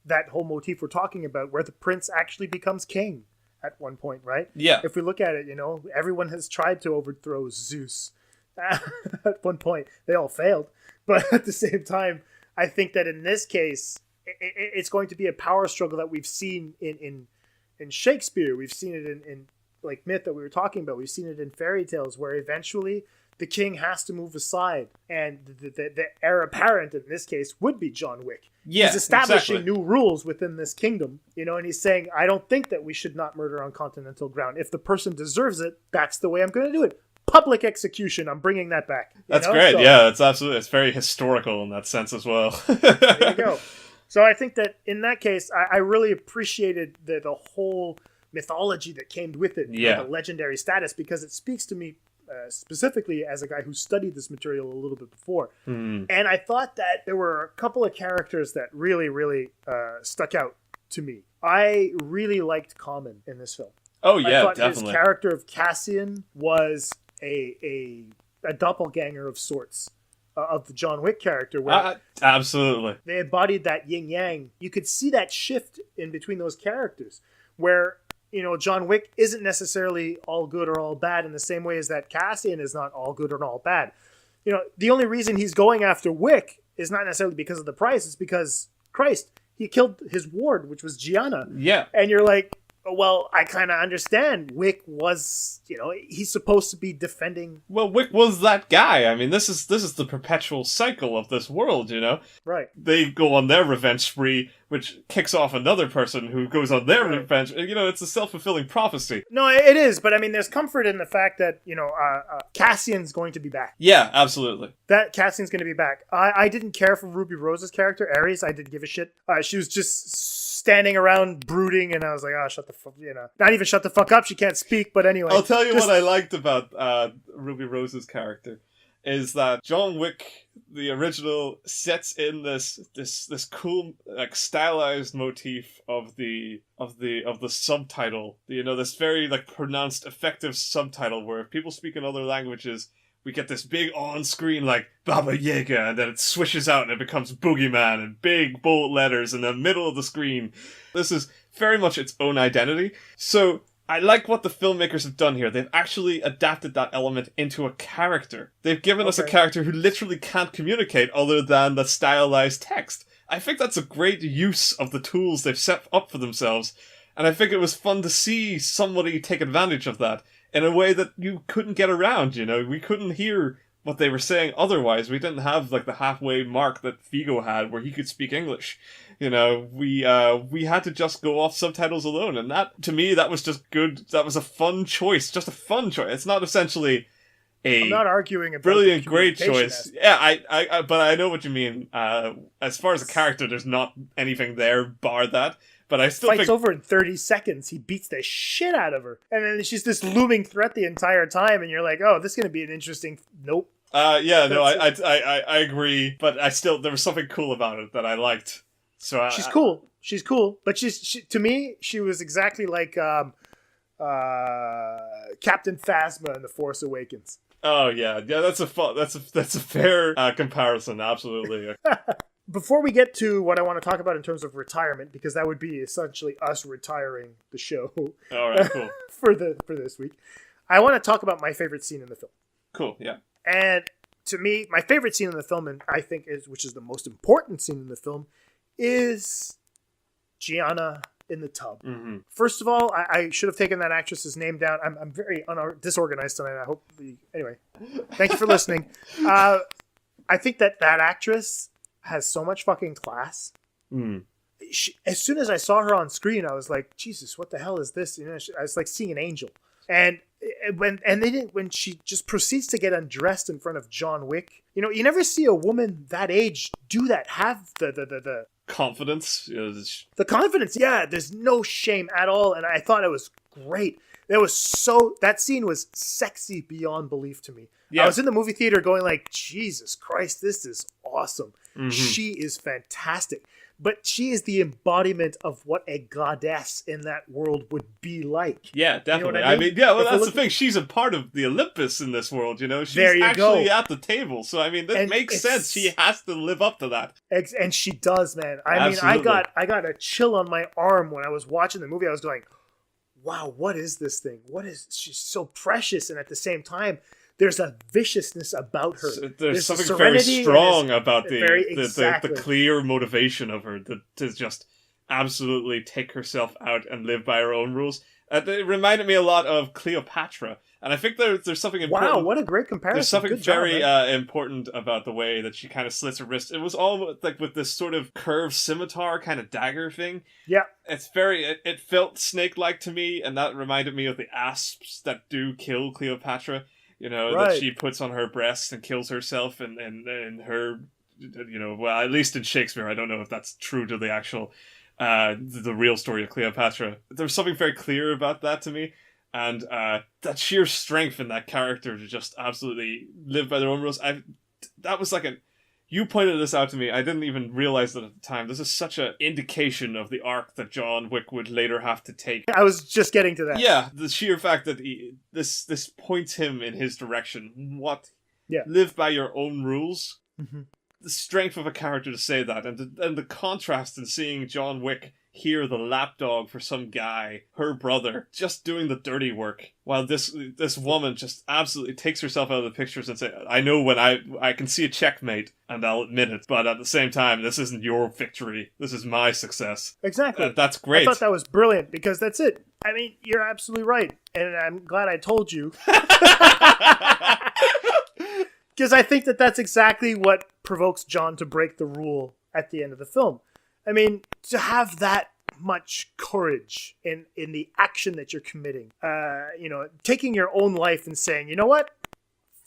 that whole motif we're talking about, where the prince actually becomes king at one point, right? Yeah. If we look at it, you know, everyone has tried to overthrow Zeus at one point. They all failed. But at the same time, I think that in this case, it's going to be a power struggle that we've seen in Shakespeare. We've seen it in like myth that we were talking about. We've seen it in fairy tales, where eventually the king has to move aside, and the heir apparent in this case would be John Wick. Yeah, he's establishing new rules within this kingdom, you know, and he's saying, I don't think that we should not murder on continental ground. If the person deserves it, that's the way I'm going to do it. Public execution. I'm bringing that back. That's great. So, yeah, it's very historical in that sense as well. There you go. So I think that in that case, I really appreciated the whole mythology that came with it, you know, the legendary status, because it speaks to me specifically as a guy who studied this material a little bit before. And I thought that there were a couple of characters that really, really stuck out to me. I really liked Common in this film. Oh, yeah, I thought definitely. His character of Cassian was a doppelganger of sorts of the John Wick character. Where absolutely. They embodied that yin-yang. You could see that shift in between those characters, where, you know, John Wick isn't necessarily all good or all bad in the same way as that Cassian is not all good or all bad. You know, the only reason he's going after Wick is not necessarily because of the price. It's because, Christ, he killed his ward, which was Gianna. Yeah. And you're like, well, I kind of understand. Wick was, you know, he's supposed to be defending. Well, Wick was that guy. I mean, this is the perpetual cycle of this world, you know? Right. They go on their revenge spree, which kicks off another person who goes on their revenge. You know, it's a self-fulfilling prophecy. No, it is. But I mean, there's comfort in the fact that, you know, Cassian's going to be back. Yeah, absolutely. That Cassian's going to be back. I didn't care for Ruby Rose's character, Ares. I didn't give a shit. She was just standing around brooding, and I was like, oh, shut the fuck, you know. Not even shut the fuck up. She can't speak, but anyway. I'll tell you what I liked about Ruby Rose's character is that John Wick, the original, sets in this cool, like, stylized motif of the subtitle. You know, this very, like, pronounced, effective subtitle where if people speak in other languages, we get this big on-screen, like, Baba Yaga, and then it swishes out and it becomes Boogeyman in big, bold letters in the middle of the screen. This is very much its own identity. So, I like what the filmmakers have done here. They've actually adapted that element into a character. They've given us a character who literally can't communicate other than the stylized text. I think that's a great use of the tools they've set up for themselves, and I think it was fun to see somebody take advantage of that in a way that you couldn't get around, you know? We couldn't hear what they were saying otherwise. We didn't have, like, the halfway mark that Figo had where he could speak English. You know, we had to just go off subtitles alone, and that, to me, that was just good. That was a fun choice, just a fun choice. It's not essentially I'm not arguing about brilliant, great choice. Aspect. Yeah, but I know what you mean. As far as a character, there's not anything there bar that. But I still fights over in 30 seconds. He beats the shit out of her, and then she's this looming threat the entire time, and you're like, oh, this is gonna be an interesting. Nope. I agree, but there was something cool about it that I liked. So she's cool. She's cool, but to me, she was exactly like Captain Phasma in The Force Awakens. Oh yeah, that's a fair comparison. Absolutely. before we get to what I want to talk about in terms of retirement, because that would be essentially us retiring the show. All right, cool. for this week, I want to talk about my favorite scene in the film. Cool, yeah. And to me, my favorite scene in the film, and I think which is the most important scene in the film, is Gianna in the tub. Mm-hmm. First of all, I should have taken that actress's name down. I'm very disorganized tonight. I hope. Anyway, thank you for listening. I think that actress has so much fucking class. As soon as I saw her on screen, I was like, Jesus, what the hell is this? You know, I was like seeing an angel. And when she just proceeds to get undressed in front of John Wick, you know, you never see a woman that age do that. Have the confidence. The confidence, yeah. There's no shame at all, and I thought it was great. That scene was sexy beyond belief to me. Yeah. I was in the movie theater going like, Jesus Christ, this is awesome. Mm-hmm. She is fantastic. But she is the embodiment of what a goddess in that world would be like. Yeah, definitely. You know what I mean? Yeah, well, that's the thing. She's a part of the Olympus in this world, you know? She's actually at the table. So, I mean, that makes sense. She has to live up to that. And she does, man. I mean, I got a chill on my arm when I was watching the movie. I was going, wow, what is this thing? She's so precious, and at the same time, there's a viciousness about her. So there's something very strong about the clear motivation of her to just absolutely take herself out and live by her own rules. It reminded me a lot of Cleopatra. And I think there's something important. Wow, what a great comparison. There's something very important about the way that she kind of slits her wrist. It was all like with this sort of curved scimitar kind of dagger thing. Yeah. It felt snake-like to me, and that reminded me of the asps that do kill Cleopatra. You know, that she puts on her breast and kills herself and her, you know, well, at least in Shakespeare. I don't know if that's true to the actual, the real story of Cleopatra. There's something very clear about that to me. And that sheer strength in that character to just absolutely live by their own rules. That was like you pointed this out to me. I didn't even realize that at the time. This is such an indication of the arc that John Wick would later have to take. I was just getting to that. Yeah, the sheer fact that this points him in his direction. Live by your own rules. Mm-hmm. The strength of a character to say that, and the contrast in seeing John Wick hear the lapdog for some guy, her brother, just doing the dirty work, while this woman just absolutely takes herself out of the pictures and say, I know when I can see a checkmate, and I'll admit it, but at the same time, this isn't your victory, this is my success. Exactly. That's great. I thought that was brilliant, because that's it. I mean, you're absolutely right, and I'm glad I told you. Because I think that's exactly what provokes John to break the rule at the end of the film. I mean, to have that much courage in the action that you're committing, you know, taking your own life and saying, you know what?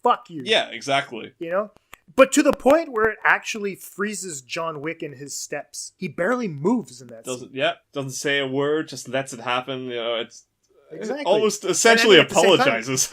Fuck you. Yeah, exactly. You know? But to the point where it actually freezes John Wick in his steps. He barely moves in that scene. Doesn't say a word, just lets it happen. You know, it's exactly. Almost essentially apologizes.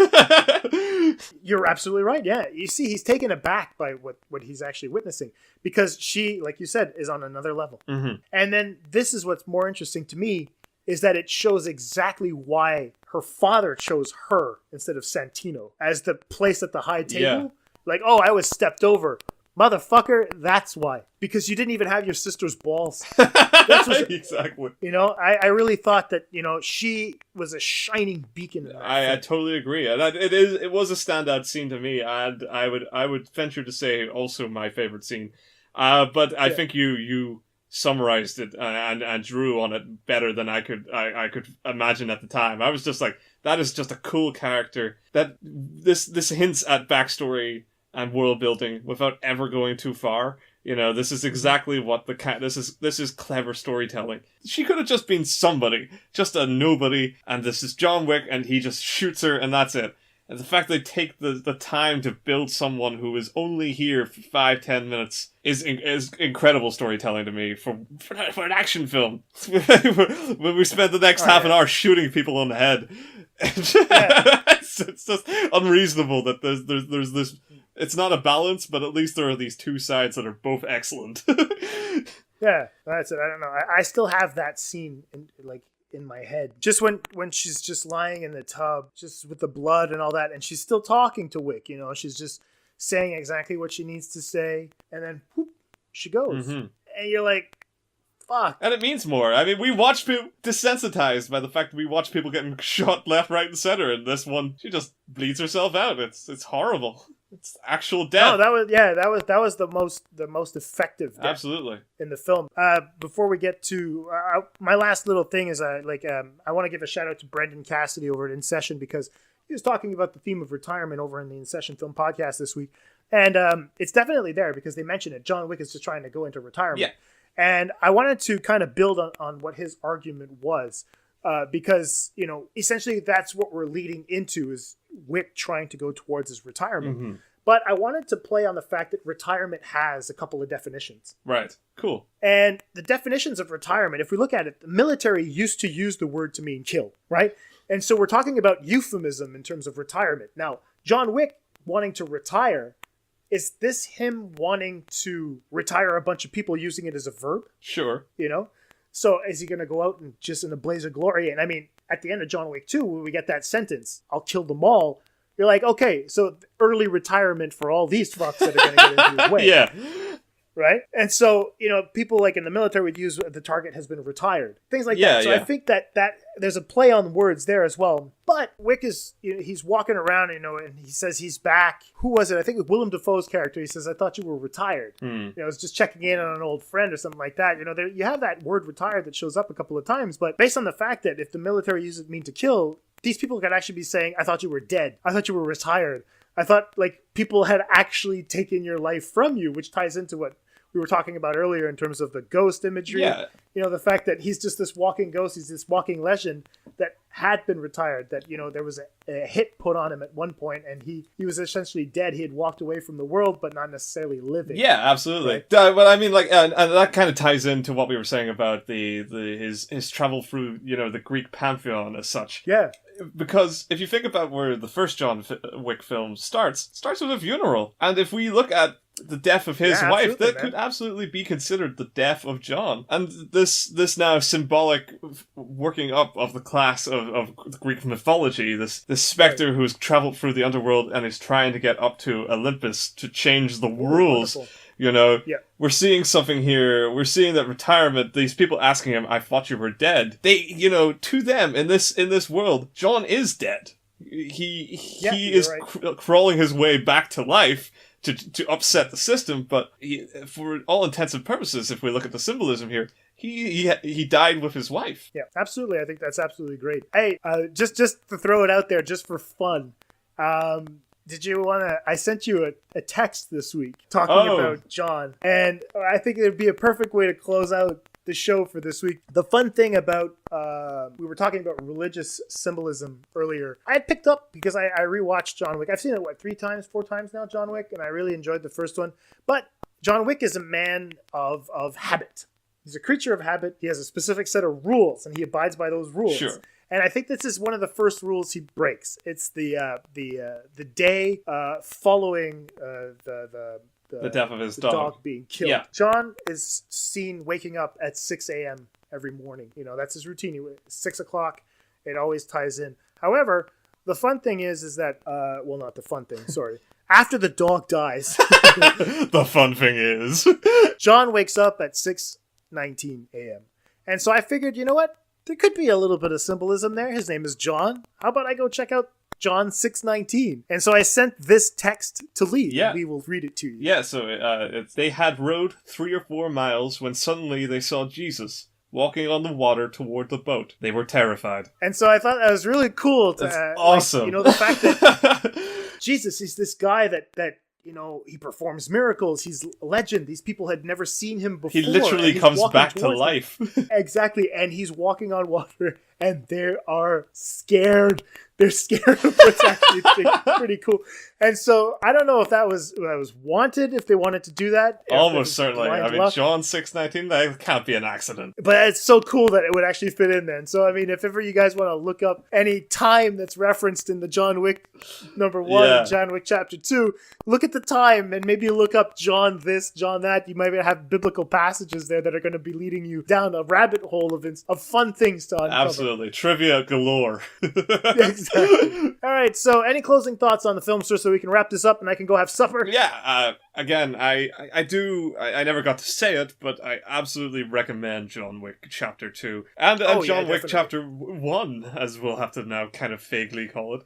You're absolutely right. Yeah. You see, he's taken aback by what he's actually witnessing, because she, like you said, is on another level. Mm-hmm. And then this is what's more interesting to me, is that it shows exactly why her father chose her instead of Santino as the place at the high table. Yeah. Like, oh, I was stepped over. Motherfucker, that's why. Because you didn't even have your sister's balls. Exactly. You know, I really thought that, you know, she was a shining beacon. I totally agree. It was a standout scene to me, and I would venture to say also my favorite scene. But I think you summarized it and drew on it better than I could imagine at the time. I was just like, that is just a cool character. That this hints at backstory and world building without ever going too far. You know, this is exactly what this is clever storytelling. She could have just been somebody, just a nobody, and this is John Wick, and he just shoots her, and that's it. And the fact they take the time to build someone who is only here for 5-10 minutes is incredible storytelling to me for an action film. When we spend the next half an hour shooting people on the head, it's just unreasonable that there's this. It's not a balance, but at least there are these two sides that are both excellent. Yeah, that's it. I don't know. I still have that scene in my head. Just when she's just lying in the tub, just with the blood and all that, and she's still talking to Wick, you know, she's just saying exactly what she needs to say, and then whoop, she goes. Mm-hmm. And you're like, fuck. And it means more. I mean, we watch people desensitized by the fact that we watch people getting shot left, right, and center. And this one, she just bleeds herself out. It's horrible. It's actual death. No, that was the most effective death absolutely in the film. Before we get to my last little thing is I want to give a shout out to Brendan Cassidy over at In Session, because he was talking about the theme of retirement over in the In Session Film podcast this week, and it's definitely there because they mention it. John Wick is just trying to go into retirement. Yeah. And I wanted to kind of build on what his argument was, because, you know, essentially that's what we're leading into is Wick trying to go towards his retirement. Mm-hmm. But I wanted to play on the fact that retirement has a couple of definitions. Right. Cool. And the definitions of retirement, if we look at it, the military used to use the word to mean kill, right? And so we're talking about euphemism in terms of retirement. Now, John Wick wanting to retire, is this him wanting to retire a bunch of people using it as a verb? Sure. You know? So is he going to go out and just in a blaze of glory? And I mean, at the end of John Wick 2, when we get that sentence, I'll kill them all. You're like, okay, so early retirement for all these fucks that are going to get into his way. Yeah. Right? And so, you know, people like in the military would use the target has been retired. Things like that. So I think that there's a play on words there as well. But Wick is, you know, he's walking around, you know, and he says he's back. Who was it? I think it was Willem Dafoe's character. He says, I thought you were retired. You know, I was just checking in on an old friend or something like that. You know, you have that word retired that shows up a couple of times. But based on the fact that if the military uses it mean to kill, these people could actually be saying, I thought you were dead. I thought you were retired. I thought, like, people had actually taken your life from you, which ties into what we were talking about earlier in terms of the ghost imagery. Yeah. You know, the fact that he's just this walking ghost, he's this walking legend that had been retired, that, you know, there was a hit put on him at one point and he was essentially dead. He had walked away from the world, but not necessarily living. Yeah, absolutely. Right? But I mean, like, and that kind of ties into what we were saying about his travel through, you know, the Greek pantheon as such. Yeah. Because if you think about where the first John Wick film starts with a funeral. And if we look at the death of his wife, that could absolutely be considered the death of John. And this now symbolic working up of the class of Greek mythology, this specter who's traveled through the underworld and is trying to get up to Olympus to change the rules. Wonderful. You know, yeah. We're seeing something here. We're seeing that retirement, these people asking him, I thought you were dead. They, you know, to them in this world, John is dead. He is right. Crawling his way back to life to upset the system, but for all intents and purposes, if we look at the symbolism here, he died with his wife. Yeah, absolutely. I think that's absolutely great. Hey, just to throw it out there, just for fun, did you want to... I sent you a text this week talking about John, and I think it would be a perfect way to close out the show for this week. The fun thing about... we were talking about religious symbolism earlier. I had picked up, because I rewatched John Wick. I've seen it, 4 times now, John Wick, and I really enjoyed the first one. But John Wick is a man of habit. He's a creature of habit. He has a specific set of rules, and he abides by those rules. Sure. And I think this is one of the first rules he breaks. It's the day following the death of his dog being killed. Yeah. John is seen waking up at 6 a.m. every morning. You know, that's his routine. 6 o'clock, it always ties in. However, the fun thing is that, well, not the fun thing, sorry. After the dog dies. The fun thing is. John wakes up at 6:19 a.m. And so I figured, you know what? There could be a little bit of symbolism there. His name is John. How about I go check out John 6:19? And so I sent this text to Lee. Yeah. And Lee will read it to you. Yeah, so they had rowed 3 or 4 miles when suddenly they saw Jesus walking on the water toward the boat. They were terrified. And so I thought that was really cool. That's awesome. Like, you know, the fact that Jesus, he's this guy that you know, he performs miracles. He's a legend. These people had never seen him before. He literally comes back to life. Exactly. And he's walking on water and they are scared. They're scared of what's actually pretty cool. And so I don't know if that was wanted, if they wanted to do that. Almost certainly. I mean, John 6:19, that can't be an accident. But it's so cool that it would actually fit in then. So, I mean, if ever you guys want to look up any time that's referenced in the John Wick number 1 and John Wick chapter 2, look at the time and maybe look up John this, John that. You might have biblical passages there that are going to be leading you down a rabbit hole of fun things to uncover. Absolutely. Trivia galore. Exactly. All right, so any closing thoughts on the film, sir, so we can wrap this up and I can go have supper? Yeah, again, I never got to say it, but I absolutely recommend John Wick Chapter 2 and John Wick Chapter 1, as we'll have to now kind of vaguely call it.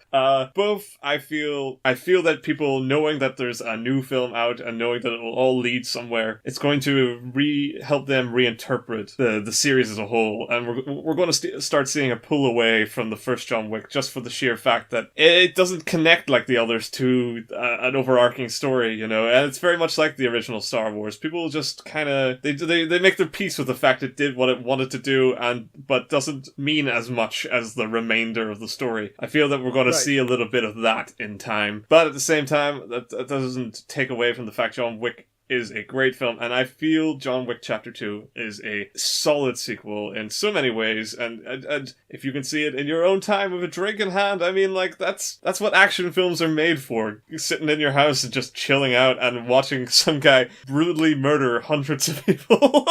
Both, I feel that people knowing that there's a new film out and knowing that it will all lead somewhere, it's going to help them reinterpret the series as a whole, and we're going to start seeing a pull away from the first John Wick just for the sheer fact that it doesn't connect like the others to an overarching story, and it's very much like the original Star Wars. People just kind of they make their peace with the fact it did what it wanted to do, but doesn't mean as much as the remainder of the story. I feel that we're going to see a little bit of that in time, but at the same time, that doesn't take away from the fact John Wick is a great film, and I feel John Wick Chapter 2 is a solid sequel in so many ways, and if you can see it in your own time with a drink in hand, I mean, like, that's what action films are made for. You're sitting in your house and just chilling out and watching some guy brutally murder hundreds of people.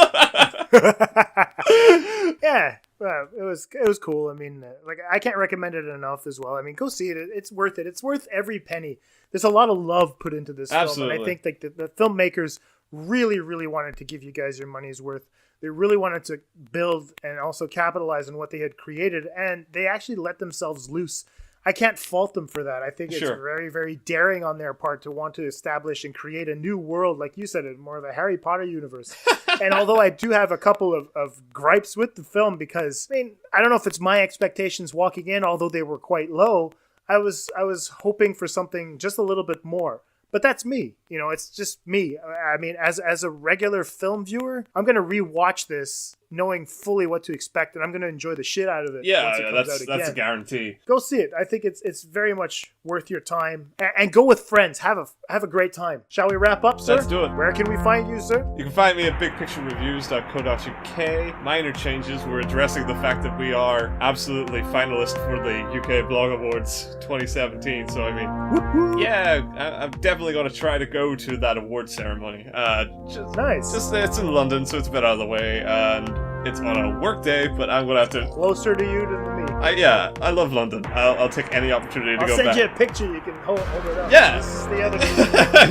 Yeah. It was cool. I mean, I can't recommend it enough as well. I mean, go see it. It's worth it. It's worth every penny. There's a lot of love put into this film, and I think like the filmmakers really, really wanted to give you guys your money's worth. They really wanted to build and also capitalize on what they had created, and they actually let themselves loose. I can't fault them for that. I think it's very, very daring on their part to want to establish and create a new world, like you said, more of a Harry Potter universe. And although I do have a couple of gripes with the film, because, I mean, I don't know if it's my expectations walking in, although they were quite low, I was hoping for something just a little bit more. But that's me. It's just me. I mean, as a regular film viewer, I'm going to rewatch this knowing fully what to expect, and I'm going to enjoy the shit out of it. That's a guarantee. Go see it. I think it's very much worth your time, and go with friends. Have a great time. Shall we wrap up, sir? Let's do it. Where can we find you, sir? You can find me at bigpicturereviews.co.uk. Minor changes. We're addressing the fact that we are absolutely finalist for the UK Blog Awards 2017. So I mean, I'm definitely going to try to go to that award ceremony. Nice. It's in London, so it's a bit out of the way, and it's on a work day, but I'm gonna have to closer to you than to me. I love London. I'll take any opportunity to go back. I'll send you a picture. You can hold it up. Yeah. This is the other.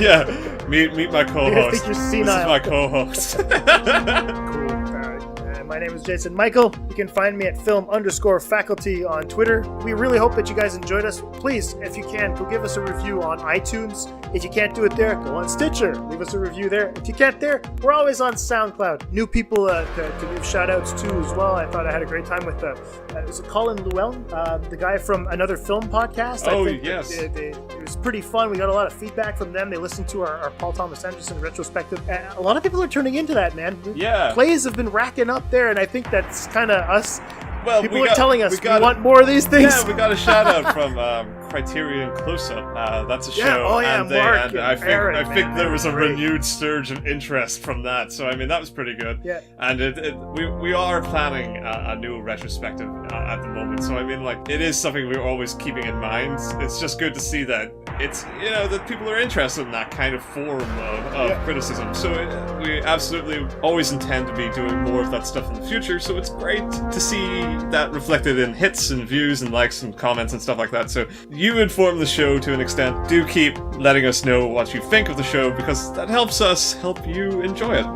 Yeah. Meet my co-host. I think you're senile. This is my co-host. Cool. My name is Jason Michael. You can find me at film_faculty on Twitter. We really hope that you guys enjoyed us. Please, if you can, go give us a review on iTunes. If you can't do it there, go on Stitcher. Leave us a review there. If you can't there, we're always on SoundCloud. New people to give shout-outs to as well. I thought I had a great time with is it Colin Llewellyn, the guy from Another Film Podcast? Oh, I think yes. It was pretty fun. We got a lot of feedback from them. They listened to our Paul Thomas Anderson retrospective. A lot of people are turning into that, man. Yeah. Plays have been racking up there, and I think that's kind of us. Well, people are telling us we want more of these things. Yeah, we got a shout out from Criterion Close-Up. That's a show. Mark and I think there was a renewed surge of interest from that. So I mean, that was pretty good. Yeah. And we are planning a new retrospective at the moment. So I mean, like, it is something we're always keeping in mind. It's just good to see that it's that people are interested in that kind of form of criticism. So we absolutely always intend to be doing more of that stuff in the future. So it's great to see that reflected in hits and views and likes and comments and stuff like that. So you inform the show to an extent. Do keep letting us know what you think of the show, because that helps us help you enjoy it,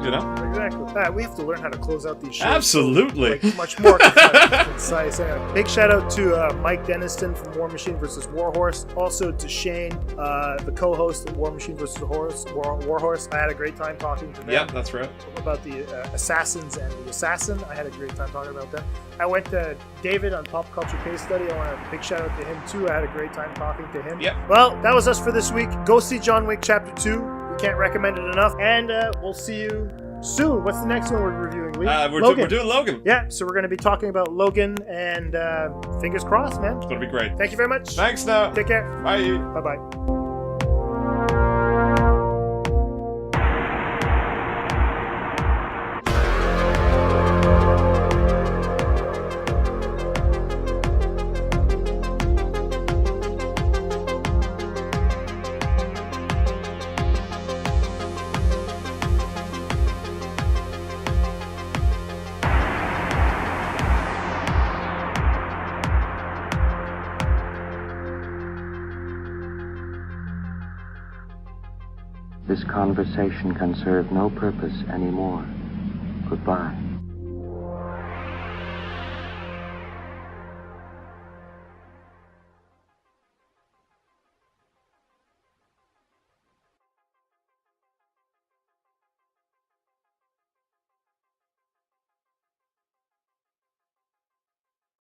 Exactly. We have to learn how to close out these shows. Absolutely. So, much more concise. Big shout out to Mike Deniston from War Machine vs. Warhorse. Also to Shane, the co-host of War Machine vs. Warhorse. I had a great time talking to them. Yeah, that's right. About the assassins and the assassin. I had a great time talking about them. I went to David on Pop Culture Case Study. I want a big shout out to him too. I had a great time talking to him. Yep. Well, that was us for this week. Go see John Wick Chapter 2. We can't recommend it enough. And we'll see you soon. What's the next one we're reviewing, Lee? We're doing Logan. Yeah, so we're going to be talking about Logan, and fingers crossed, man. It's going to be great. Thank you very much. Thanks now. Take care. Bye. Bye-bye. This conversation can serve no purpose anymore. Goodbye.